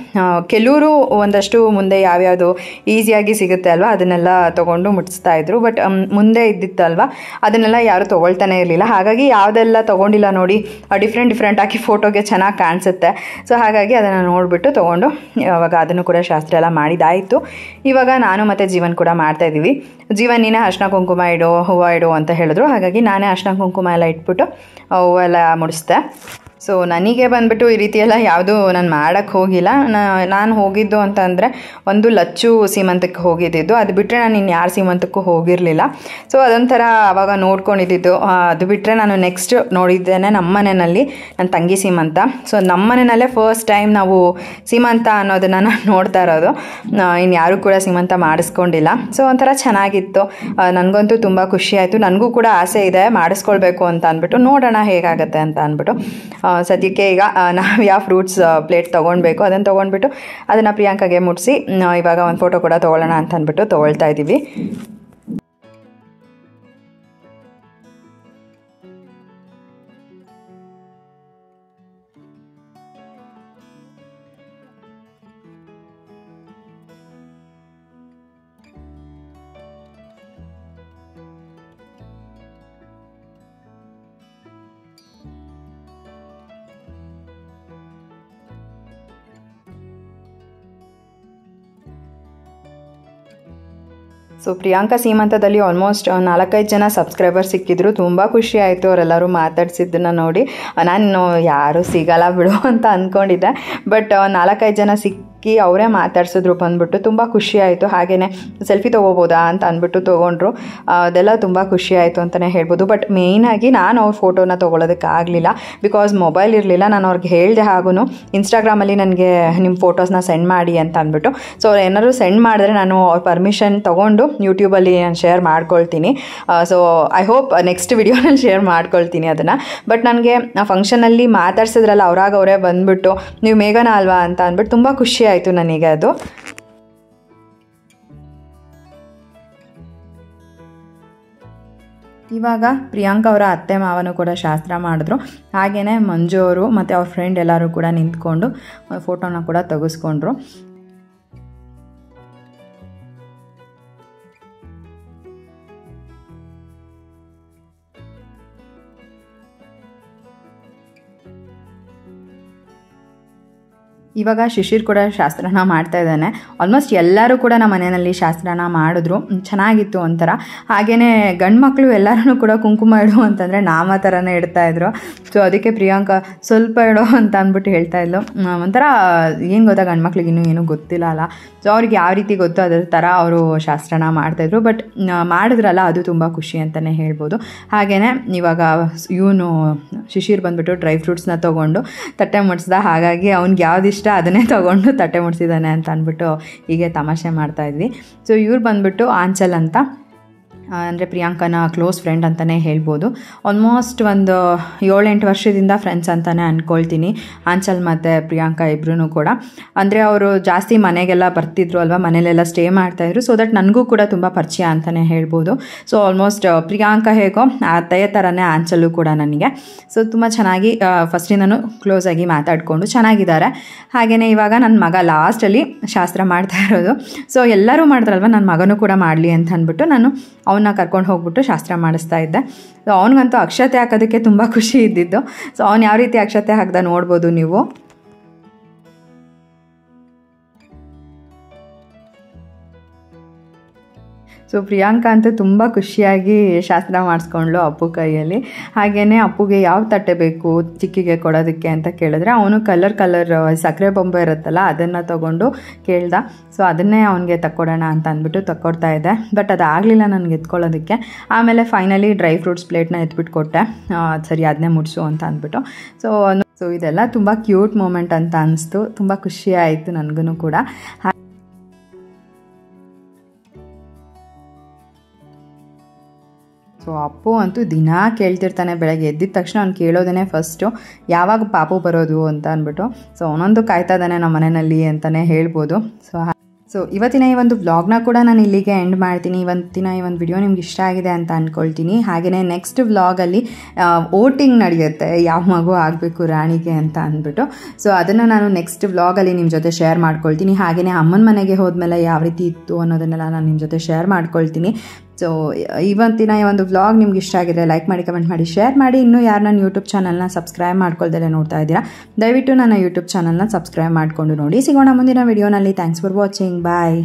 ಕೆಲವರು ಒಂದಷ್ಟು ಮುಂದೆ ಯಾವ್ಯಾವುದು ಈಸಿಯಾಗಿ ಸಿಗುತ್ತೆ ಅಲ್ವಾ ಅದನ್ನೆಲ್ಲ ತೊಗೊಂಡು ಮುಟ್ಟಿಸ್ತಾ ಇದ್ರು. ಬಟ್ ಮುಂದೆ ಇದ್ದಿತ್ತಲ್ವ ಅದನ್ನೆಲ್ಲ ಯಾರೂ ತೊಗೊಳ್ತಾನೆ ಇರಲಿಲ್ಲ. ಹಾಗಾಗಿ ಯಾವುದೆಲ್ಲ ತೊಗೊಂಡಿಲ್ಲ ನೋಡಿ, ಡಿಫ್ರೆಂಟ್ ಆಗಿ ಫೋಟೋಗೆ ಚೆನ್ನಾಗಿ ಕಾಣಿಸುತ್ತೆ. ಸೊ ಹಾಗಾಗಿ ಅದನ್ನು ನೋಡಿಬಿಟ್ಟು ತೊಗೊಂಡು ಇವಾಗ ಅದನ್ನು ಕೂಡ ಶಾಸ್ತ್ರ ಎಲ್ಲ ಮಾಡಿದಾಯಿತು. ಇವಾಗ ನಾನು ಮತ್ತು ಜೀವನ್ ಕೂಡ ಮಾಡ್ತಾಯಿದ್ದೀವಿ. ಜೀವನ್ ನೀನೇ ಅರ್ಶಿನ ಕುಂಕುಮ ಇಡು, ಹೂವು ಇಡು ಅಂತ ಹೇಳಿದ್ರು. ಹಾಗಾಗಿ ನಾನೇ ಅರ್ಶಿನ ಕುಂಕುಮ ಎಲ್ಲ ಇಟ್ಬಿಟ್ಟು ಹೂವೆಲ್ಲ ಮುಡಿಸ್ದೆ. ಸೊ ನನಗೆ ಬಂದುಬಿಟ್ಟು ಈ ರೀತಿಯೆಲ್ಲ ಯಾವುದೂ ನಾನು ಮಾಡೋಕ್ಕೆ ಹೋಗಿಲ್ಲ. ನಾನು ಹೋಗಿದ್ದು ಅಂತಂದರೆ ಒಂದು ಲಚ್ಚು ಸೀಮಂತಕ್ಕೆ ಹೋಗಿದ್ದಿದ್ದು, ಅದು ಬಿಟ್ಟರೆ ನಾನು ಇನ್ಯಾರ ಸೀಮಂತಕ್ಕೂ ಹೋಗಿರಲಿಲ್ಲ. ಸೊ ಅದೊಂಥರ ಆವಾಗ ನೋಡ್ಕೊಂಡಿದ್ದು. ಅದು ಬಿಟ್ಟರೆ ನಾನು ನೆಕ್ಸ್ಟ್ ನೋಡಿದ್ದೇನೆ ನಮ್ಮ ಮನೆಯಲ್ಲಿ ನನ್ನ ತಂಗಿ ಸೀಮಂತ. ಸೊ ನಮ್ಮ ಮನೆಯಲ್ಲೇ ಫಸ್ಟ್ ಟೈಮ್ ನಾವು ಸೀಮಂತ ಅನ್ನೋದನ್ನು ನಾನು ನೋಡ್ತಾ ಇರೋದು. ಇನ್ಯಾರೂ ಕೂಡ ಸೀಮಂತ ಮಾಡಿಸ್ಕೊಂಡಿಲ್ಲ. ಸೊ ಒಂಥರ ಚೆನ್ನಾಗಿತ್ತು. ನನಗಂತೂ ತುಂಬ ಖುಷಿ ಆಯಿತು. ನನಗೂ ಕೂಡ ಆಸೆ ಇದೆ ಮಾಡಿಸ್ಕೊಳ್ಬೇಕು ಅಂತ ಅಂದ್ಬಿಟ್ಟು, ನೋಡೋಣ ಹೇಗಾಗುತ್ತೆ ಅಂತ ಅಂದ್ಬಿಟ್ಟು. ಸದ್ಯಕ್ಕೆ ಈಗ ನಾವು ಯಾವ ಫ್ರೂಟ್ಸ್ ಪ್ಲೇಟ್ ತೊಗೊಳ್ಬೇಕು ಅದನ್ನು ತೊಗೊಂಡ್ಬಿಟ್ಟು ಅದನ್ನು ಪ್ರಿಯಾಂಕಾಗೆ ಮುಟ್ಟಿಸಿ ಇವಾಗ ಒಂದು ಫೋಟೋ ಕೂಡ ತೊಗೊಳ್ಳೋಣ ಅಂತ ಅಂದ್ಬಿಟ್ಟು ತೊಗೊಳ್ತಾ ಇದ್ದೀವಿ. ಸೊ ಪ್ರಿಯಾಂಕಾ ಸೀಮಂತದಲ್ಲಿ ಆಲ್ಮೋಸ್ಟ್ 4-5 ಜನ ಸಬ್ಸ್ಕ್ರೈಬರ್ ಸಿಕ್ಕಿದ್ರು. ತುಂಬ ಖುಷಿ ಆಯಿತು ಅವರೆಲ್ಲರೂ ಮಾತಾಡ್ಸಿದ್ದನ್ನು ನೋಡಿ. ನಾನು ಯಾರೂ ಸಿಗಲ್ಲ ಬಿಡು ಅಂತ ಅಂದ್ಕೊಂಡಿದ್ದೆ. ಬಟ್ 4-5 ಜನ ಅವರೇ ಮಾತಾಡ್ಸಿದ್ರು ಬಂದ್ಬಿಟ್ಟು. ತುಂಬ ಖುಷಿ ಆಯಿತು. ಹಾಗೆಯೇ ಸೆಲ್ಫಿ ತೊಗೋಬೋದಾ ಅಂತ ಅಂದ್ಬಿಟ್ಟು ತೊಗೊಂಡ್ರು. ಅದೆಲ್ಲ ತುಂಬ ಖುಷಿ ಆಯಿತು ಅಂತಲೇ ಹೇಳ್ಬೋದು. ಬಟ್ ಮೇಯ್ನಾಗಿ ನಾನು ಅವ್ರ ಫೋಟೋನ ತೊಗೊಳೋದಕ್ಕೆ ಆಗಲಿಲ್ಲ, ಬಿಕಾಸ್ ಮೊಬೈಲ್ ಇರಲಿಲ್ಲ. ನಾನು ಅವ್ರಿಗೆ ಹೇಳಿದೆ ಹಾಗೂ ಇನ್ಸ್ಟಾಗ್ರಾಮಲ್ಲಿ ನನಗೆ ನಿಮ್ಮ ಫೋಟೋಸ್ನ ಸೆಂಡ್ ಮಾಡಿ ಅಂತ ಅಂದ್ಬಿಟ್ಟು. ಸೊ ಅವ್ರು ಏನಾದರೂ ಸೆಂಡ್ ಮಾಡಿದ್ರೆ ನಾನು ಅವ್ರ ಪರ್ಮಿಷನ್ ತೊಗೊಂಡು ಯೂಟ್ಯೂಬಲ್ಲಿ ನಾನು ಶೇರ್ ಮಾಡ್ಕೊಳ್ತೀನಿ. ಸೊ ಐ ಹೋಪ್ ನೆಕ್ಸ್ಟ್ ವಿಡಿಯೋನಲ್ಲಿ ಶೇರ್ ಮಾಡ್ಕೊಳ್ತೀನಿ ಅದನ್ನು. ಬಟ್ ನನಗೆ ಆ ಫಂಕ್ಷನಲ್ಲಿ ಮಾತಾಡ್ಸಿದ್ರಲ್ಲ ಅವರೇ ಬಂದುಬಿಟ್ಟು ನೀವು ಮೇಘನ ಅಲ್ವಾ ಅಂತ ಅಂದ್ಬಿಟ್ಟು ತುಂಬ ಖುಷಿ ಆಯಿತು ನನಗೆ ಅದು. ಇವಾಗ ಪ್ರಿಯಾಂಕಾ ಅವರ ಅತ್ತೆ ಮಾವನು ಕೂಡ ಶಾಸ್ತ್ರ ಮಾಡಿದ್ರು. ಹಾಗೆಯೇ ಮಂಜು ಅವರು ಮತ್ತು ಅವ್ರ ಫ್ರೆಂಡ್ ಎಲ್ಲರೂ ಕೂಡ ನಿಂತ್ಕೊಂಡು ಫೋಟೋನ ಕೂಡ ತೆಗೆಸ್ಕೊಂಡ್ರು. ಇವಾಗ ಶಿಶಿರ್ ಕೂಡ ಶಾಸ್ತ್ರನ ಮಾಡ್ತಾ ಇದ್ದಾನೆ. ಆಲ್ಮೋಸ್ಟ್ ಎಲ್ಲರೂ ಕೂಡ ನಮ್ಮ ಮನೆಯಲ್ಲಿ ಶಾಸ್ತ್ರನ ಮಾಡಿದ್ರು. ಚೆನ್ನಾಗಿತ್ತು ಒಂಥರ. ಹಾಗೆಯೇ ಗಂಡು ಮಕ್ಕಳು ಎಲ್ಲರೂ ಕೂಡ ಕುಂಕುಮ ಇಡು ಅಂತಂದರೆ ನಾಮ ಥರನೇ ಇಡ್ತಾಯಿದ್ರು. ಸೊ ಅದಕ್ಕೆ ಪ್ರಿಯಾಂಕಾ ಸ್ವಲ್ಪ ಇಡೋ ಅಂತ ಅಂದ್ಬಿಟ್ಟು ಹೇಳ್ತಾಯಿದ್ಲು. ಒಂಥರ ಏನು ಗೊತ್ತಾ, ಗಂಡು ಮಕ್ಳಿಗೆ ಇನ್ನೂ ಏನೂ ಗೊತ್ತಿಲ್ಲ ಅಲ್ಲ. ಸೊ ಅವ್ರಿಗೆ ಯಾವ ರೀತಿ ಗೊತ್ತೋ ಅದ್ರ ಥರ ಅವರು ಶಾಸ್ತ್ರನ ಮಾಡ್ತಾಯಿದ್ರು. ಬಟ್ ಮಾಡಿದ್ರಲ್ಲ ಅದು ತುಂಬ ಖುಷಿ ಅಂತಲೇ ಹೇಳ್ಬೋದು. ಹಾಗೆಯೇ ಇವಾಗ ಇವನು ಶಿಶಿರ್ ಬಂದುಬಿಟ್ಟು ಡ್ರೈ ಫ್ರೂಟ್ಸ್ನ ತೊಗೊಂಡು ತಟ್ಟೆ ಮುಟ್ಸ್ದ. ಹಾಗಾಗಿ ಅವ್ನಿಗೆ ಯಾವ್ದು ಅದನ್ನೇ ತೊಗೊಂಡು ತಟ್ಟೆ ಮುಡಿಸಿದ್ದಾನೆ ಅಂತ ಅಂದ್ಬಿಟ್ಟು ಹೀಗೆ ತಮಾಷೆ ಮಾಡ್ತಾಯಿದ್ವಿ. ಸೊ ಇವ್ರು ಬಂದುಬಿಟ್ಟು ಆಂಚಲ್ ಅಂತ, ಅಂದರೆ ಪ್ರಿಯಾಂಕನ ಕ್ಲೋಸ್ ಫ್ರೆಂಡ್ ಅಂತಲೇ ಹೇಳ್ಬೋದು. ಆಲ್ಮೋಸ್ಟ್ ಒಂದು 7-8 ವರ್ಷದಿಂದ ಫ್ರೆಂಡ್ಸ್ ಅಂತಲೇ ಅಂದ್ಕೊಳ್ತೀನಿ ಆಂಚಲ್ ಮತ್ತು ಪ್ರಿಯಾಂಕಾ ಇಬ್ಬರೂ ಕೂಡ. ಅಂದರೆ ಅವರು ಜಾಸ್ತಿ ಮನೆಗೆಲ್ಲ ಬರ್ತಿದ್ರು ಅಲ್ವಾ, ಮನೇಲೆಲ್ಲ ಸ್ಟೇ ಮಾಡ್ತಾಯಿದ್ರು. ಸೊ ದಟ್ ನನಗೂ ಕೂಡ ತುಂಬ ಪರಿಚಯ ಅಂತಲೇ ಹೇಳ್ಬೋದು. ಸೊ ಆಲ್ಮೋಸ್ಟ್ ಪ್ರಿಯಾಂಕಾ ಹೇಗೋ ಅದೇ ಥರನೇ ಆಂಚಲು ಕೂಡ ನನಗೆ. ಸೊ ತುಂಬ ಚೆನ್ನಾಗಿ ಫಸ್ಟಿಂದನೂ ಕ್ಲೋಸಾಗಿ ಮಾತಾಡಿಕೊಂಡು ಚೆನ್ನಾಗಿದ್ದಾರೆ. ಹಾಗೆಯೇ ಇವಾಗ ನನ್ನ ಮಗ ಲಾಸ್ಟಲ್ಲಿ ಶಾಸ್ತ್ರ ಮಾಡ್ತಾ ಇರೋದು. ಸೊ ಎಲ್ಲರೂ ಮಾಡಿದ್ರಲ್ವ, ನನ್ನ ಮಗನೂ ಕೂಡ ಮಾಡಲಿ ಅಂತ ಅಂದ್ಬಿಟ್ಟು ನಾನು ಅವನ್ನ ಕರ್ಕೊಂಡು ಹೋಗ್ಬಿಟ್ಟು ಶಾಸ್ತ್ರ ಮಾಡಿಸ್ತಾ ಇದ್ದೆ. ಸೊ ಅವನಿಗಂತೂ ಅಕ್ಷತೆ ಹಾಕೋದಕ್ಕೆ ತುಂಬ ಖುಷಿ ಇದ್ದಿದ್ದು. ಸೊ ಅವ್ನು ಯಾವ ರೀತಿ ಅಕ್ಷತೆ ಹಾಕ್ದ ನೋಡ್ಬೋದು ನೀವು. ಸೊ ಪ್ರಿಯಾಂಕಾ ಅಂತೂ ತುಂಬ ಖುಷಿಯಾಗಿ ಶಾಸ್ತ್ರ ಮಾಡಿಸ್ಕೊಂಡ್ಳು ಅಪ್ಪು ಕೈಯಲ್ಲಿ. ಹಾಗೆಯೇ ಅಪ್ಪುಗೆ ಯಾವ ತಟ್ಟೆ ಬೇಕು ಚಿಕ್ಕಿಗೆ ಕೊಡೋದಕ್ಕೆ ಅಂತ ಕೇಳಿದ್ರೆ ಅವನು ಕಲರ್ ಸಕ್ಕರೆ ಬೊಂಬೆ ಇರುತ್ತಲ್ಲ ಅದನ್ನು ತೊಗೊಂಡು ಕೇಳ್ದ. ಸೊ ಅದನ್ನೇ ಅವನಿಗೆ ತಕ್ಕೊಡೋಣ ಅಂತ ಅಂದ್ಬಿಟ್ಟು ತಕ್ಕೊಡ್ತಾ ಇದ್ದೆ. ಬಟ್ ಅದಾಗಲಿಲ್ಲ ನನಗೆ ಎತ್ಕೊಳ್ಳೋದಕ್ಕೆ. ಆಮೇಲೆ ಫೈನಲಿ ಡ್ರೈ ಫ್ರೂಟ್ಸ್ ಪ್ಲೇಟ್ನ ಎತ್ಬಿಟ್ಟು ಕೊಟ್ಟೆ. ಸರಿ ಅದನ್ನೇ ಮುಡಿಸು ಅಂತ ಅಂದ್ಬಿಟ್ಟು. ಸೊ ಇದೆಲ್ಲ ತುಂಬ ಕ್ಯೂಟ್ ಮೂಮೆಂಟ್ ಅಂತ ಅನಿಸ್ತು. ತುಂಬ ಖುಷಿ ಆಯಿತು ನನಗೂ ಕೂಡ. ಸೊ ಅಪ್ಪು ಅಂತೂ ದಿನಾ ಕೇಳ್ತಿರ್ತಾನೆ, ಬೆಳಗ್ಗೆ ಎದ್ದಿದ ತಕ್ಷಣ ಅವ್ನು ಕೇಳೋದೇ ಫಸ್ಟು ಯಾವಾಗ ಪಾಪು ಬರೋದು ಅಂತ ಅಂದ್ಬಿಟ್ಟು. ಸೊ ಅವನೊಂದು ಕಾಯ್ತಾ ಇದ್ದಾನೆ ನಮ್ಮ ಮನೆಯಲ್ಲಿ ಅಂತಲೇ ಹೇಳ್ಬೋದು. ಸೊ ಇವತ್ತಿನ ಈ ಒಂದು ವ್ಲಾಗ್ನ ಕೂಡ ನಾನು ಇಲ್ಲಿಗೆ ಎಂಡ್ ಮಾಡ್ತೀನಿ. ಇವತ್ತಿನ ಈ ಒಂದು ವಿಡಿಯೋ ನಿಮ್ಗೆ ಇಷ್ಟ ಆಗಿದೆ ಅಂತ ಅಂದ್ಕೊಳ್ತೀನಿ. ಹಾಗೆಯೇ ನೆಕ್ಸ್ಟ್ ವ್ಲಾಗಲ್ಲಿ ವೋಟಿಂಗ್ ನಡೆಯುತ್ತೆ, ಯಾವ ಮಗು ಆಗಬೇಕು ರಾಣಿಗೆ ಅಂತ ಅಂದ್ಬಿಟ್ಟು. ಸೊ ಅದನ್ನು ನಾನು ನೆಕ್ಸ್ಟ್ ವ್ಲಾಗಲ್ಲಿ ನಿಮ್ಮ ಜೊತೆ ಶೇರ್ ಮಾಡ್ಕೊಳ್ತೀನಿ. ಹಾಗೆಯೇ ಅಮ್ಮನ ಮನೆಗೆ ಹೋದ್ಮೇಲೆ ಯಾವ ರೀತಿ ಇತ್ತು ಅನ್ನೋದನ್ನೆಲ್ಲ ನಾನು ನಿಮ್ಮ ಜೊತೆ ಶೇರ್ ಮಾಡ್ಕೊಳ್ತೀನಿ. ಸೊ ಇವತ್ತಿನ ಈ ಒಂದು ವ್ಲಾಗ್ ನಿಮ್ಗೆ ಇಷ್ಟ ಆಗಿದೆ ಲೈಕ್ ಮಾಡಿ, ಕಮೆಂಟ್ ಮಾಡಿ, ಶೇರ್ ಮಾಡಿ. ಇನ್ನೂ ಯಾರು ನನ್ನ ಯೂಟ್ಯೂಬ್ ಚಾನಲ್ನ ಸಬ್ಸ್ಕ್ರೈಬ್ ಮಾಡ್ಕೊಳ್ದಲ್ಲೇ ನೋಡ್ತಾ ಇದ್ದೀರಾ, ದಯವಿಟ್ಟು ನನ್ನ ಯೂಟ್ಯೂಬ್ ಚಾನಲ್ನ ಸಬ್ಸ್ಕ್ರೈಬ್ ಮಾಡಿಕೊಂಡು ನೋಡಿ. ಸಿಗೋಣ ಮುಂದಿನ ವಿಡಿಯೋನಲ್ಲಿ. Thanks for watching. ಬಾಯ್.